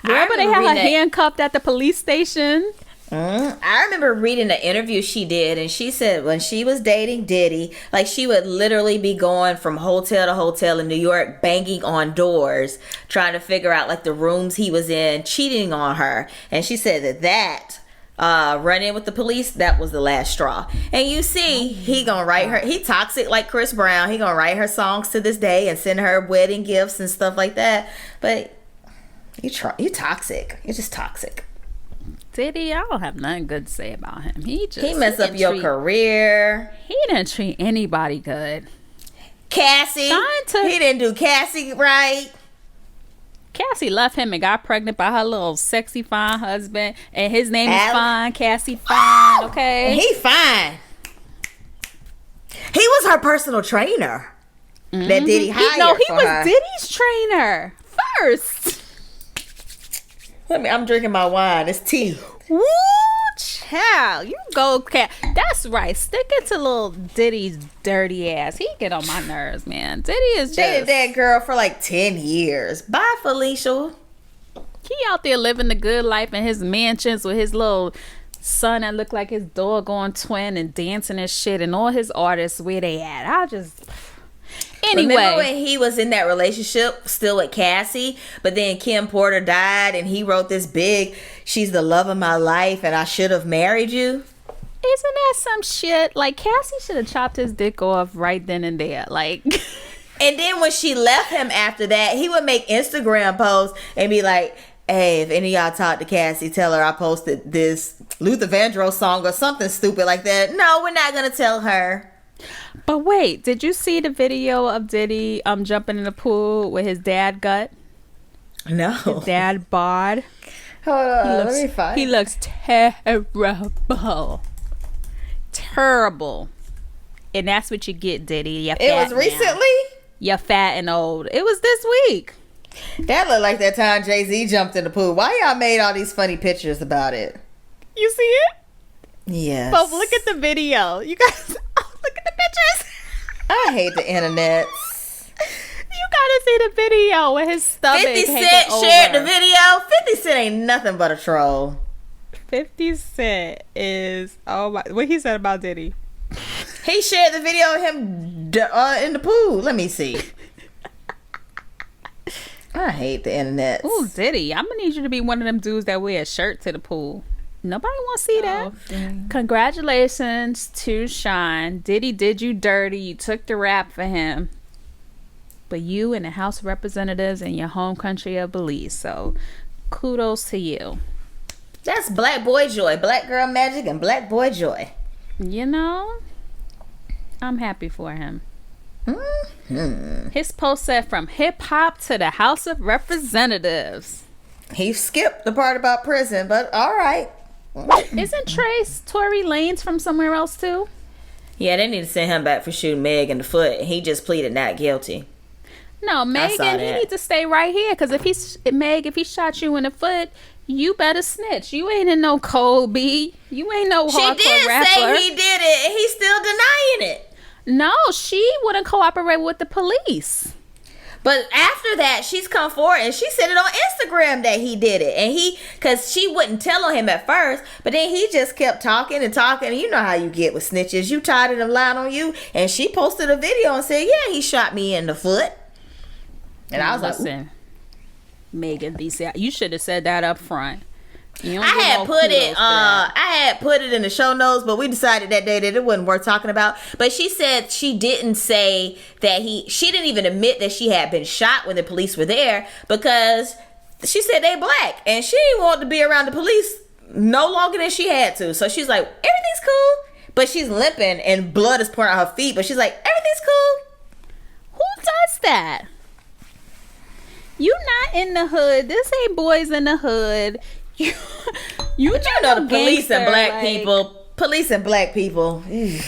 Remember they had her handcuffed at the police station? I remember reading an interview she did, and she said when she was dating Diddy, like she would literally be going from hotel to hotel in New York, banging on doors, trying to figure out like the rooms he was in, cheating on her. And she said that run-in with the police, that was the last straw. And you see, he gonna write her, he toxic like Chris Brown. He gonna write her songs to this day and send her wedding gifts and stuff like that. But you toxic. You're just toxic. Diddy, I don't have nothing good to say about him. He messed up your career. He didn't treat anybody good. Cassie, he didn't do Cassie right. Cassie left him and got pregnant by her little sexy fine husband, and his name is Fine. Cassie Fine, okay? And he fine. He was her personal trainer. That Diddy hired he was Diddy's trainer first. I'm drinking my wine. It's tea. Woo, child. You go, cat. That's right. Stick it to little Diddy's dirty ass. He get on my nerves, man. Diddy is just... dated that girl for like 10 years. Bye, Felicia. He out there living the good life in his mansions with his little son that look like his doggone twin and dancing and shit, and all his artists, where they at? Anyway. Remember when he was in that relationship still with Cassie, but then Kim Porter died and he wrote this big, she's the love of my life and I should have married you? Isn't that some shit? Like, Cassie should have chopped his dick off right then and there. Like... And then when she left him after that, he would make Instagram posts and be like, hey, if any of y'all talk to Cassie, tell her I posted this Luther Vandross song or something stupid like that. No, we're not going to tell her. But wait, did you see the video of Diddy jumping in the pool with his dad gut? No. His dad bod. Hold on, let me find. He looks terrible. Terrible. And that's what you get, Diddy. It was recently? You're fat and old. It was this week. That looked like that time Jay-Z jumped in the pool. Why y'all made all these funny pictures about it? You see it? Yes. But look at the video. You guys, look at the pictures. I hate the internet. You gotta see the video with his stomach 50 Cent shared the video. 50 Cent ain't nothing but a troll. 50 Cent is, oh my, what he said about Diddy. He shared the video of him in the pool. Let me see. I hate the internet. Ooh, Diddy, I'm gonna need you to be one of them dudes that wear a shirt to the pool. Nobody want to see that. Congratulations to Shyne. Diddy did you dirty. You took the rap for him. But you in the House of Representatives in your home country of Belize. So kudos to you. That's black boy joy. Black girl magic and black boy joy. You know, I'm happy for him. Mm-hmm. His post said from hip hop to the House of Representatives. He skipped the part about prison, but all right. Isn't Tory Lanez from somewhere else too? Yeah, they need to send him back for shooting Meg in the foot. He just pleaded not guilty. No, Megan, he needs to stay right here because if he shot you in the foot, you better snitch. You ain't in no cold B. You ain't no hardcore rapper. She did say he did it, and he's still denying it. No, she wouldn't cooperate with the police. But after that, she's come forward and she said it on Instagram that he did it. And because she wouldn't tell on him at first, but then he just kept talking and talking. And you know how you get with snitches. You tired of them lying on you. And she posted a video and said, yeah, he shot me in the foot. And I was like, listen, Megan, you should have said that up front. I had put it in the show notes, but we decided that day that it wasn't worth talking about. But she said she didn't say that she didn't even admit that she had been shot when the police were there because she said they black and she didn't want to be around the police no longer than she had to. So she's like, everything's cool. But she's limping and blood is pouring out her feet. But she's like, everything's cool. Who does that? You not in the hood. This ain't boys in the hood. You know the police and black people. Police and black people. He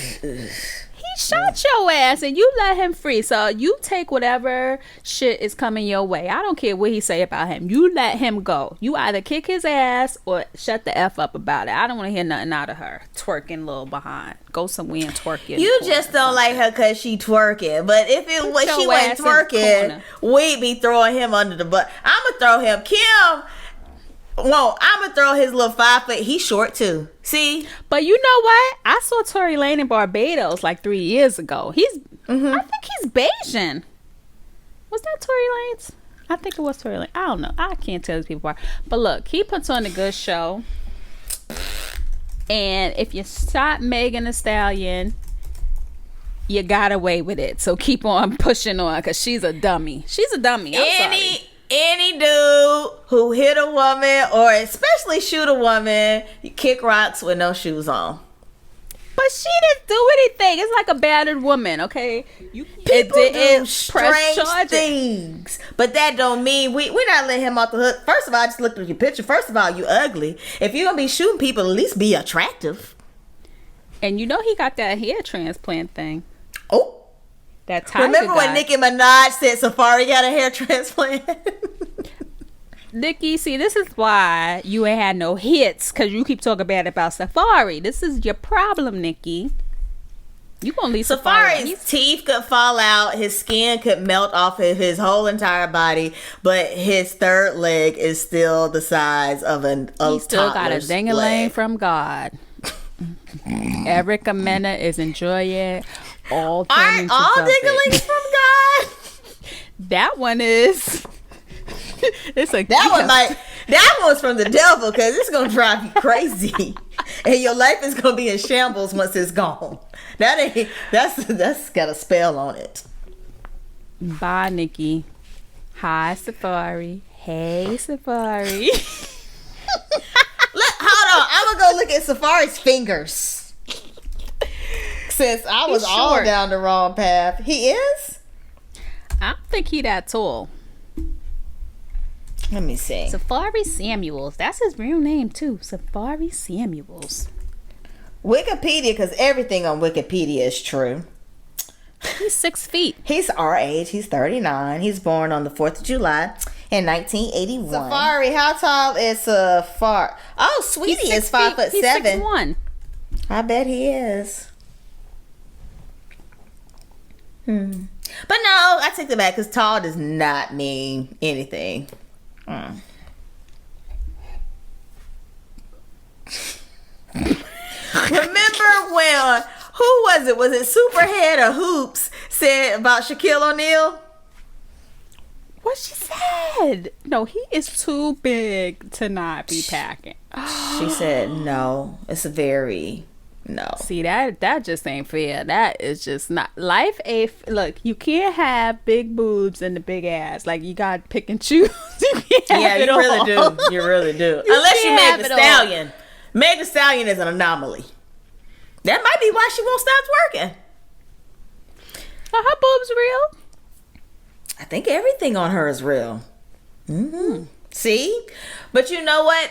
shot your ass and you let him free. So you take whatever shit is coming your way. I don't care what he say about him. You let him go. You either kick his ass or shut the F up about it. I don't want to hear nothing out of her. Twerking little behind. Go somewhere and twerk it. You just don't like her because she twerking. But if she wasn't twerking, we'd be throwing him under the bus. I'm going to throw him. Kim... Well, I'm going to throw his little 5 foot. He's short too. See? But you know what? I saw Tory Lanez in Barbados like 3 years ago. I think he's Bayesian. Was that Tory Lanez? I think it was Tory Lanez. I don't know. I can't tell these people apart. But look, he puts on a good show. And if you shot Megan Thee Stallion, you got away with it. So keep on pushing on because she's a dummy. She's a dummy. I'm sorry. Any dude who hit a woman or especially shoot a woman, you kick rocks with no shoes on. But she didn't do anything. It's like a battered woman, okay? People do strange things. But that don't mean we're not letting him off the hook. First of all, I just looked at your picture. First of all, you ugly. If you're going to be shooting people, at least be attractive. And you know he got that hair transplant thing. Oh. That Tiger Remember when Nicki Minaj said Safari got a hair transplant? Nicki, see, this is why you ain't had no hits, because you keep talking bad about Safari. This is your problem, Nicki. You gonna leave Safari's teeth could fall out, his skin could melt off of his whole entire body, but his third leg is still the size of he still got a ding-a-ling from God. Erica Mena is enjoying all. Aren't all ding-a-lings from God? That one is. That one's from the devil because it's gonna drive you crazy, and your life is gonna be in shambles once it's gone. That's got a spell on it. Bye, Nicki. Hi, Safari. Hey, Safari. Hold on, I'm gonna go look at Safari's fingers. Since I was all down the wrong path. He is? I don't think he that tall. Let me see. Safari Samuels. That's his real name too. Safari Samuels. Wikipedia, because everything on Wikipedia is true. He's 6 feet. He's our age. He's 39. He's born on the 4th of July in 1981. Safari, how tall is Safari? Oh, Sweetie is 5'7". He's 6'1". I bet he is. But no, I take it back because tall does not mean anything. Remember when, who was it? Was it Superhead or Hoops said about Shaquille O'Neal? what she said. No, he is too big to not be packing. She said no. It's a very no. See, that just ain't fair. That is just not life. Look, you can't have big boobs and the big ass. Like, you got to pick and choose. You can't have it you all. really do. You really do. Unless you Meg Thee Stallion. Meg Thee Stallion is an anomaly. That might be why she won't stop working. Are her boobs real? I think everything on her is real. Mm-hmm. See? But you know what?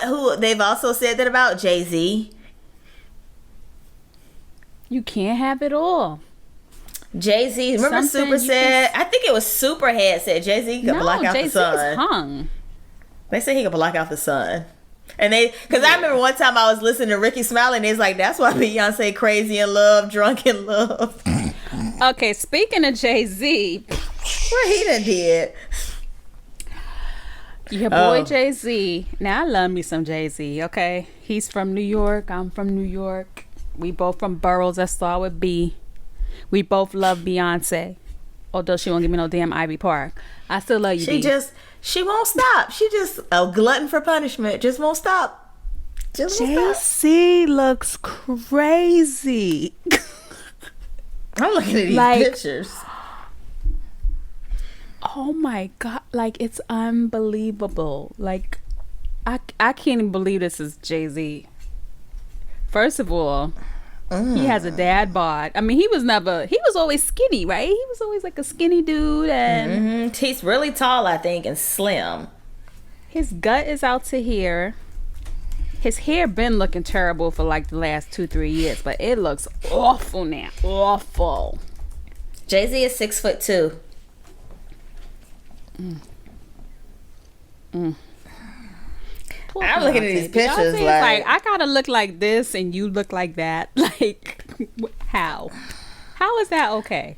Who they've also said that about? Jay-Z. You can't have it all. Jay-Z. Remember Super said? I think it was Superhead said Jay-Z could block out the sun. Jay-Z is hung. They said he could block out the sun. And because I remember one time I was listening to Ricky Smiley and it's like, that's why Beyonce crazy in love, drunk in love. Okay, speaking of Jay-Z. What he done did. Your boy Jay-Z. Now, I love me some Jay-Z, okay? He's from New York. I'm from New York. We both from boroughs that start with B. We both love Beyonce. Although she won't give me no damn Ivy Park. I still love you, She won't stop. She just a glutton for punishment. Just won't stop. Jay-Z looks crazy. I'm looking at these pictures. Oh my God. Like, it's unbelievable. Like, I can't even believe this is Jay-Z. First of all, he has a dad bod. I mean, he was always skinny, right? He was always like a skinny dude. And he's really tall, I think, and slim. His gut is out to here. His hair been looking terrible for like the last 2-3 years, but it looks awful now. Awful. Jay-Z is 6'2". I'm looking at these pictures like I gotta look like this and you look like that. Like, how is that okay?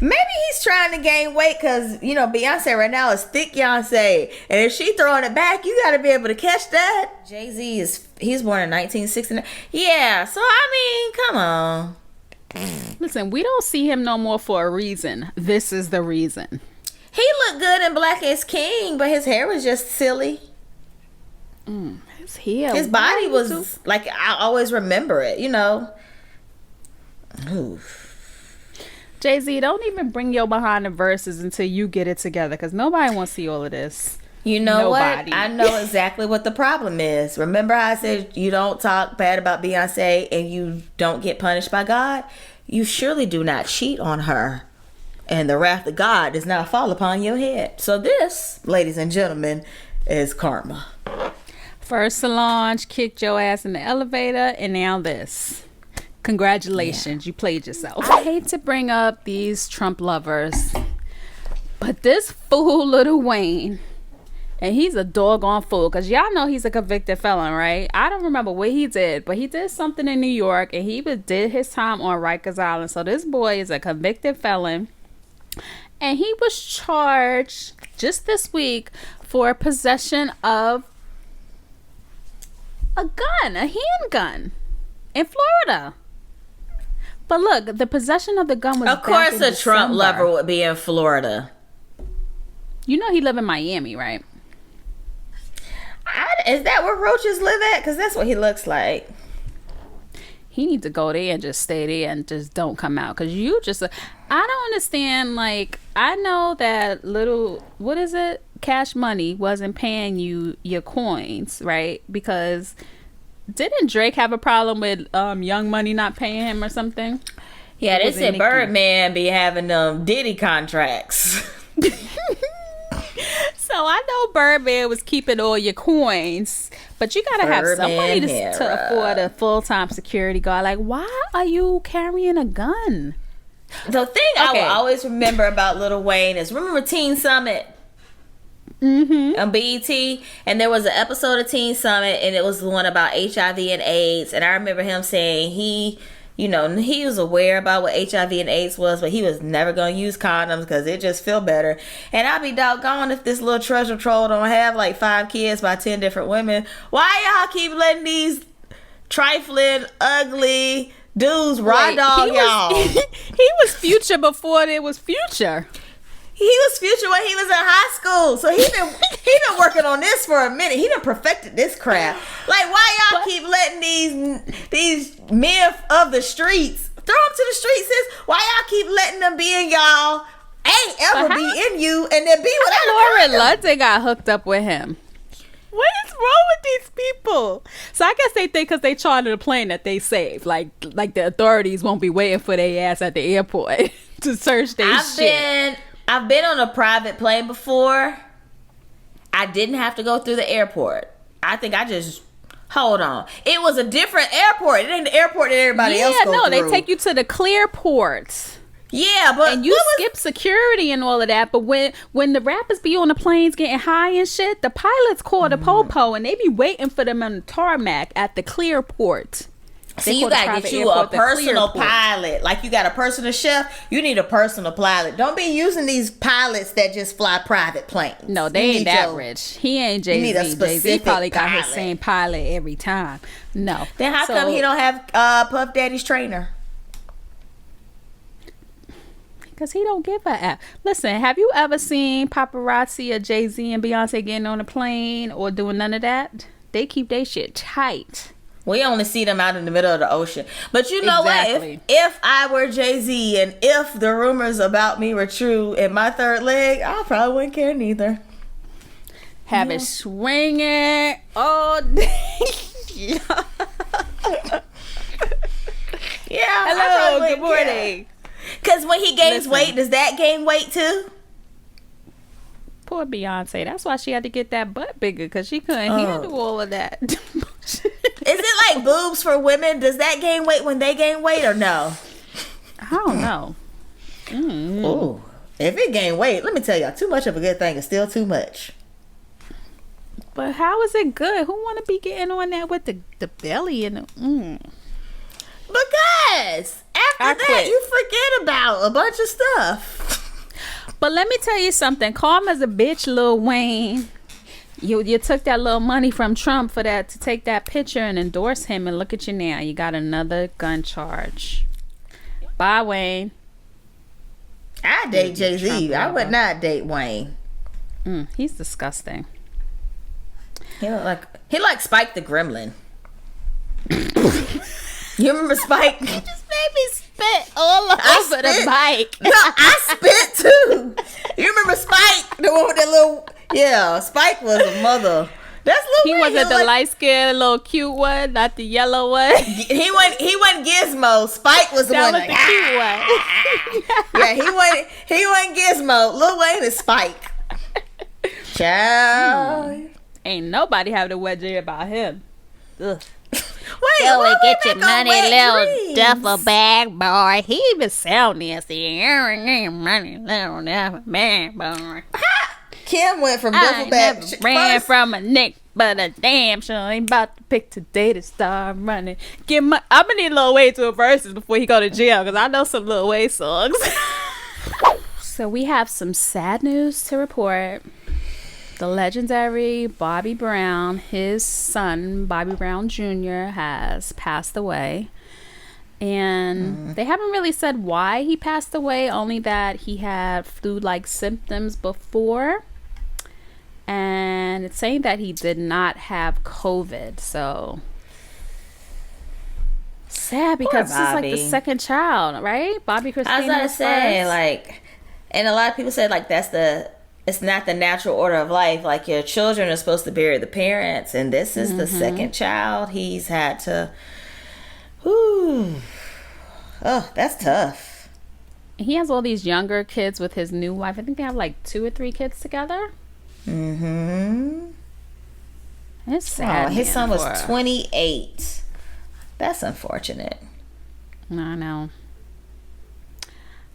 Maybe he's trying to gain weight because Beyonce right now is thick Beyonce, and if she throwing it back, you got to be able to catch that. Jay-Z he's born in 1969. Yeah, so I mean, come on. Listen, we don't see him no more for a reason. This is the reason. He looked good in Black is King, but his hair was just silly. His hair. His body was like, I always remember it, Oof. Jay-Z, don't even bring your behind the verses until you get it together, because nobody wants to see all of this. You know what? I know exactly what the problem is. Remember how I said you don't talk bad about Beyonce and you don't get punished by God? You surely do not cheat on her. And the wrath of God does not fall upon your head. So this, ladies and gentlemen, is karma. First Solange kicked your ass in the elevator, and now this. Congratulations, you played yourself. I hate to bring up these Trump lovers, but this fool Lil Wayne, and he's a doggone fool, because y'all know he's a convicted felon, right? I don't remember what he did, but he did something in New York, and he did his time on Rikers Island. So this boy is a convicted felon, and he was charged just this week for possession of a gun, a handgun, in Florida. But look, the possession of the gun was of course a Trump lover would be in Florida. You know he live in Miami, right? Is that where roaches live at? Because that's what he looks like. He needs to go there and just stay there and just don't come out. Because you just... I don't understand. Like, I know that what is it? Cash Money wasn't paying you your coins, right? Because... didn't Drake have a problem with Young Money not paying him or something? Yeah, they said Birdman be having Diddy contracts. So I know Birdman was keeping all your coins, but you gotta have some money to afford a full-time security guard. Like, why are you carrying a gun? The thing I will always remember about Lil Wayne is, remember Teen Summit? On BET, and there was an episode of Teen Summit, and it was the one about HIV and AIDS, and I remember him saying he was aware about what HIV and AIDS was, but he was never gonna use condoms because it just feel better. And I'd be doggone if this little treasure troll don't have like 5 kids by 10 different women. Why y'all keep letting these trifling, ugly dudes raw dog y'all? He was Future before there was Future. He was Future when he was in high school, so he been working on this for a minute. He done perfected this craft. Like, why y'all keep letting these men of the streets throw them to the streets? Sis, why y'all keep letting them be in y'all? Ain't ever be in you, and then be with Lauren London got hooked up with him. What is wrong with these people? So I guess they think because they chartered a plane that they saved. Like the authorities won't be waiting for their ass at the airport to search their shit. I've been on a private plane before. I didn't have to go through the airport. I think I just... Hold on. It was a different airport. It ain't the airport that everybody else goes through. They take you to the clear port. Yeah, but... And you skip security and all of that. But when the rappers be on the planes getting high and shit, the pilots call the po-po and they be waiting for them on the tarmac at the clear port. See, you gotta get you a personal pilot. Like, you got a personal chef, you need a personal pilot. Don't be using these pilots that just fly private planes. No, they ain't that rich. He ain't Jay-Z. Jay-Z probably got his same pilot every time. No. Then how come he don't have Puff Daddy's trainer? Because he don't give a F. Listen, have you ever seen paparazzi or Jay-Z and Beyonce getting on a plane or doing none of that? They keep their shit tight. We only see them out in the middle of the ocean. But you know what? If I were Jay-Z and if the rumors about me were true in my third leg, I probably wouldn't care neither. Have it swinging all day. Yeah. Hello, good morning. Because when he gains weight, does that gain weight too? Poor Beyonce. That's why she had to get that butt bigger, because she couldn't handle all of that. Is it like boobs for women? Does that gain weight when they gain weight or no? I don't know. Ooh, if it gain weight, let me tell y'all, too much of a good thing is still too much. But how is it good? Who want to be getting on that with the belly and the... Because after that, you forget about a bunch of stuff. But let me tell you something. Karma's a bitch, Lil Wayne. You took that little money from Trump for that, to take that picture and endorse him, and look at you now. You got another gun charge. Bye, Wayne. I date Jay-Z. I would not date Wayne. He's disgusting. He like Spike the Gremlin. You remember Spike? You just made me spit all over the mic. No, I spit too. You remember Spike? The one with that little... Yeah, Spike was a mother. That's Lil Wayne. He wasn't the light-skinned, little cute one, not the yellow one. He wasn't Gizmo. Spike was the one. That was the cute one. Yeah, he wasn't Gizmo. Lil Wayne is Spike. Child. Ain't nobody have to wedgie about him. Ugh. Wait, go and get your money, little duffel bag boy. He even sound nasty. Money, little duffel bag boy. Kim went from duffel bag. Ran from a nick, but a damn sure ain't about to pick today to start running. I'm gonna need Lil Wayne to a Verzuz before he go to jail, because I know some Lil Wayne songs. So we have some sad news to report. The legendary Bobby Brown, his son, Bobby Brown Jr., has passed away. And they haven't really said why he passed away, only that he had flu-like symptoms before. And it's saying that he did not have COVID. So sad, because this is like the second child, right? Bobby Christina. I was going to say, like, and a lot of people said, like, it's not the natural order of life. Like, your children are supposed to bury the parents, and this is the second child he's had to. Whew. Oh, that's tough. He has all these younger kids with his new wife. I think they have like 2 or 3 kids together. It's sad. His son was 28. That's unfortunate. I know.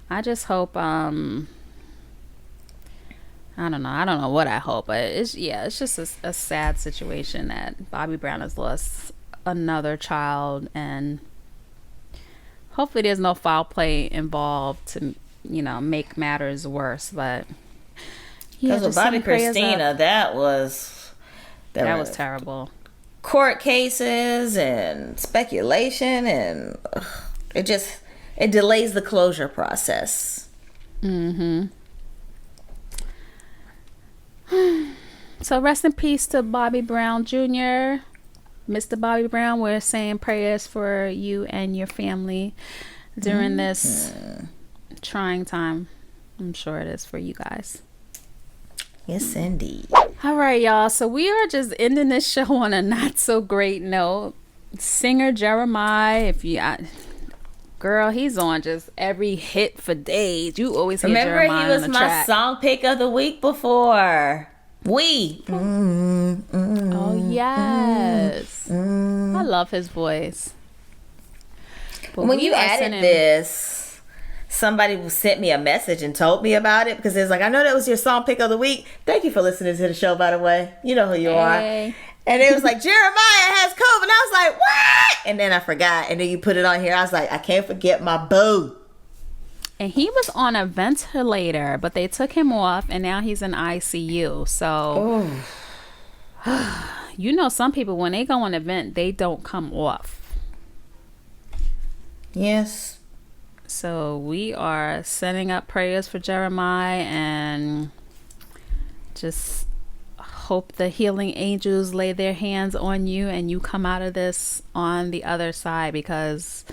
I just hope I don't know what I hope, but it's just a sad situation that Bobby Brown has lost another child, and hopefully there's no foul play involved to, make matters worse. But because with Bobby Christina, that was terrible. Court cases and speculation, and it delays the closure process. So rest in peace to Bobby Brown Jr. Mr. Bobby Brown, we're saying prayers for you and your family during this trying time. I'm sure it is for you guys. Yes, indeed. All right, y'all. So we are just ending this show on a not so great note. Singer Jeremih, girl, he's on just every hit for days. You always hear Remember, Jeremih he was on the my track. song pick of the week before. Oh yes, I love his voice. But When we you are added sending- this, somebody sent me a message and told me about it because it's like, I know that was your song pick of the week. Thank you for listening to the show, by the way. You know who you are. And it was like, Jeremiah has COVID. And I was like, what? And then I forgot. And then you put it on here. I was like, I can't forget my boo. And he was on a ventilator, but they took him off, and now he's in ICU. So, you know, some people, when they go on a vent, they don't come off. Yes. So we are sending up prayers for Jeremiah and just hope the healing angels lay their hands on you and you come out of this on the other side, because,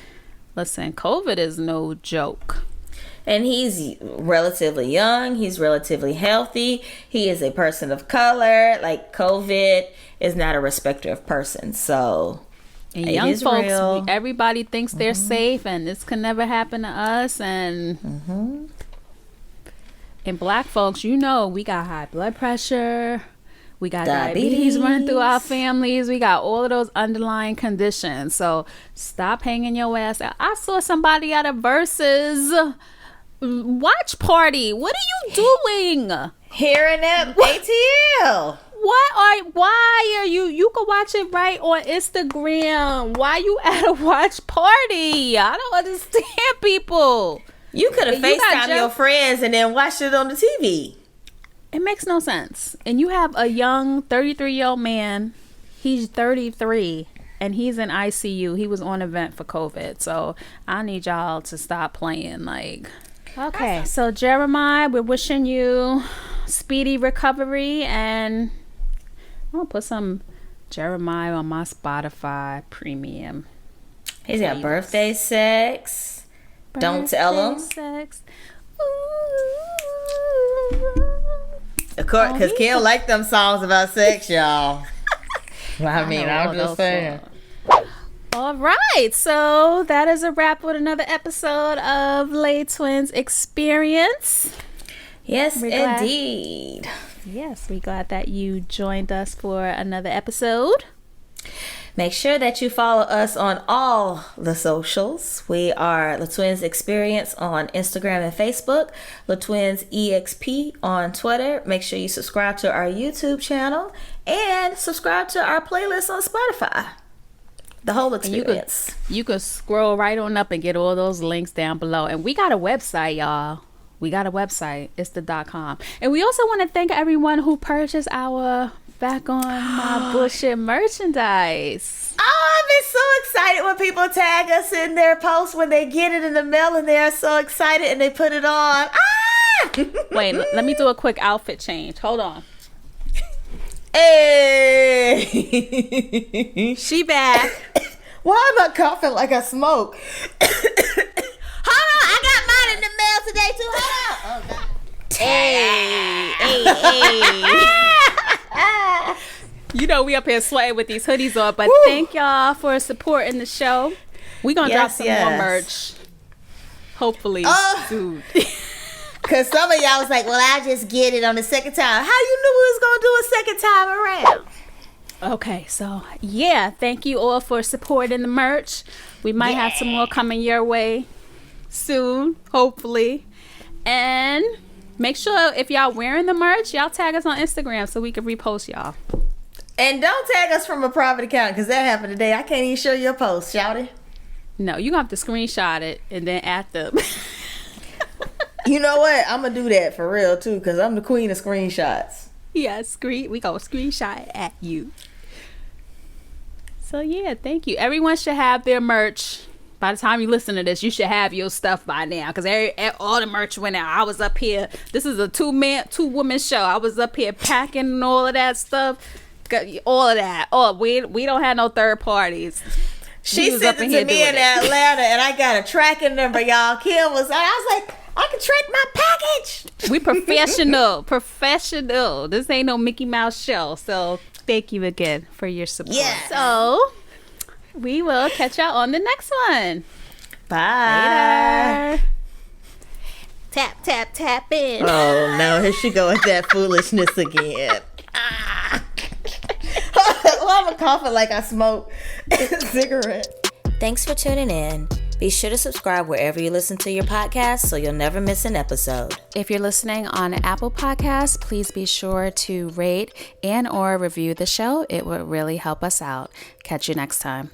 listen, COVID is no joke. And he's relatively young. He's relatively healthy. He is a person of color. Like, COVID is not a respecter of persons. So, and it young is folks, real. everybody thinks they're safe, and this can never happen to us. And and black folks, you know, we got high blood pressure. We got diabetes running through our families. We got all of those underlying conditions. So stop hanging your ass out. I saw somebody at a Verzuz watch party. What are you doing? Hearing that ATL. Why are you can watch it right on Instagram. Why you at a watch party? I don't understand people. You could have FaceTimed your friends and then watched it on the TV. It makes no sense. And you have a young 33-year-old man. He's 33 and he's in ICU. He was on a vent for COVID. So I need y'all to stop playing. Like, okay, so Jeremiah, we're wishing you speedy recovery, and I'm gonna put some Jeremiah on my Spotify premium. He's got birthday sex. Don't tell him. Sex. Of course, because Kim like them songs about sex, y'all. Well, I mean, know I'm all just those saying. All right, so that is a wrap with another episode of Lay Twins Experience. Yes, We're glad- indeed. Yes, we're glad that you joined us for another episode. Make sure that you follow us on all the socials. We are La Twins Experience on Instagram and Facebook, La Twins EXP on Twitter. Make sure you subscribe to our YouTube channel and subscribe to our playlist on Spotify. The whole experience. You could scroll right on up and get all those links down below. And we got a website, y'all. We got a website. It's the .com. And we also want to thank everyone who purchased our Back on My Bullshit merchandise. Oh, I've been so excited when people tag us in their posts when they get it in the mail and they're so excited and they put it on. Wait, let me do a quick outfit change. Hold on. Hey! She back. Why am I coughing like I smoke? Hold on, I got mine in the mail today too. Hold on. Oh, God. Hey. You know we up here sweating with these hoodies on, but thank y'all for supporting the show. We gonna drop some more merch, hopefully soon. Cause some of y'all was like, "Well, I just get it on the second time." How you knew we was gonna do a second time around? Okay, so yeah, thank you all for supporting the merch. We might have some more coming your way soon, hopefully. And make sure if y'all wearing the merch, y'all tag us on Instagram so we can repost y'all. And don't tag us from a private account, because that happened today. I can't even show your post, shouty. No, you gonna have to screenshot it and then add them. You know what? I'm gonna do that for real too, because I'm the queen of screenshots. Yeah, we gonna screenshot at you. So yeah, thank you. Everyone should have their merch By the time you listen to this, you should have your stuff by now, because all the merch went out. I was up here. This is a two-woman show. I was up here packing and all of that stuff. All of that. Oh, we don't have no third parties. She sent it to me in Atlanta, and I got a tracking number, y'all. Kim was like, I can track my package. We professional. This ain't no Mickey Mouse show. So thank you again for your support. Yeah. So we will catch y'all on the next one. Bye. Later. Tap, tap, tap in. Oh, no. Here she go with that foolishness again. Well, I'm coughing like I smoke a cigarette. Thanks for tuning in. Be sure to subscribe wherever you listen to your podcast so you'll never miss an episode. If you're listening on Apple Podcasts, please be sure to rate and or review the show. It would really help us out. Catch you next time.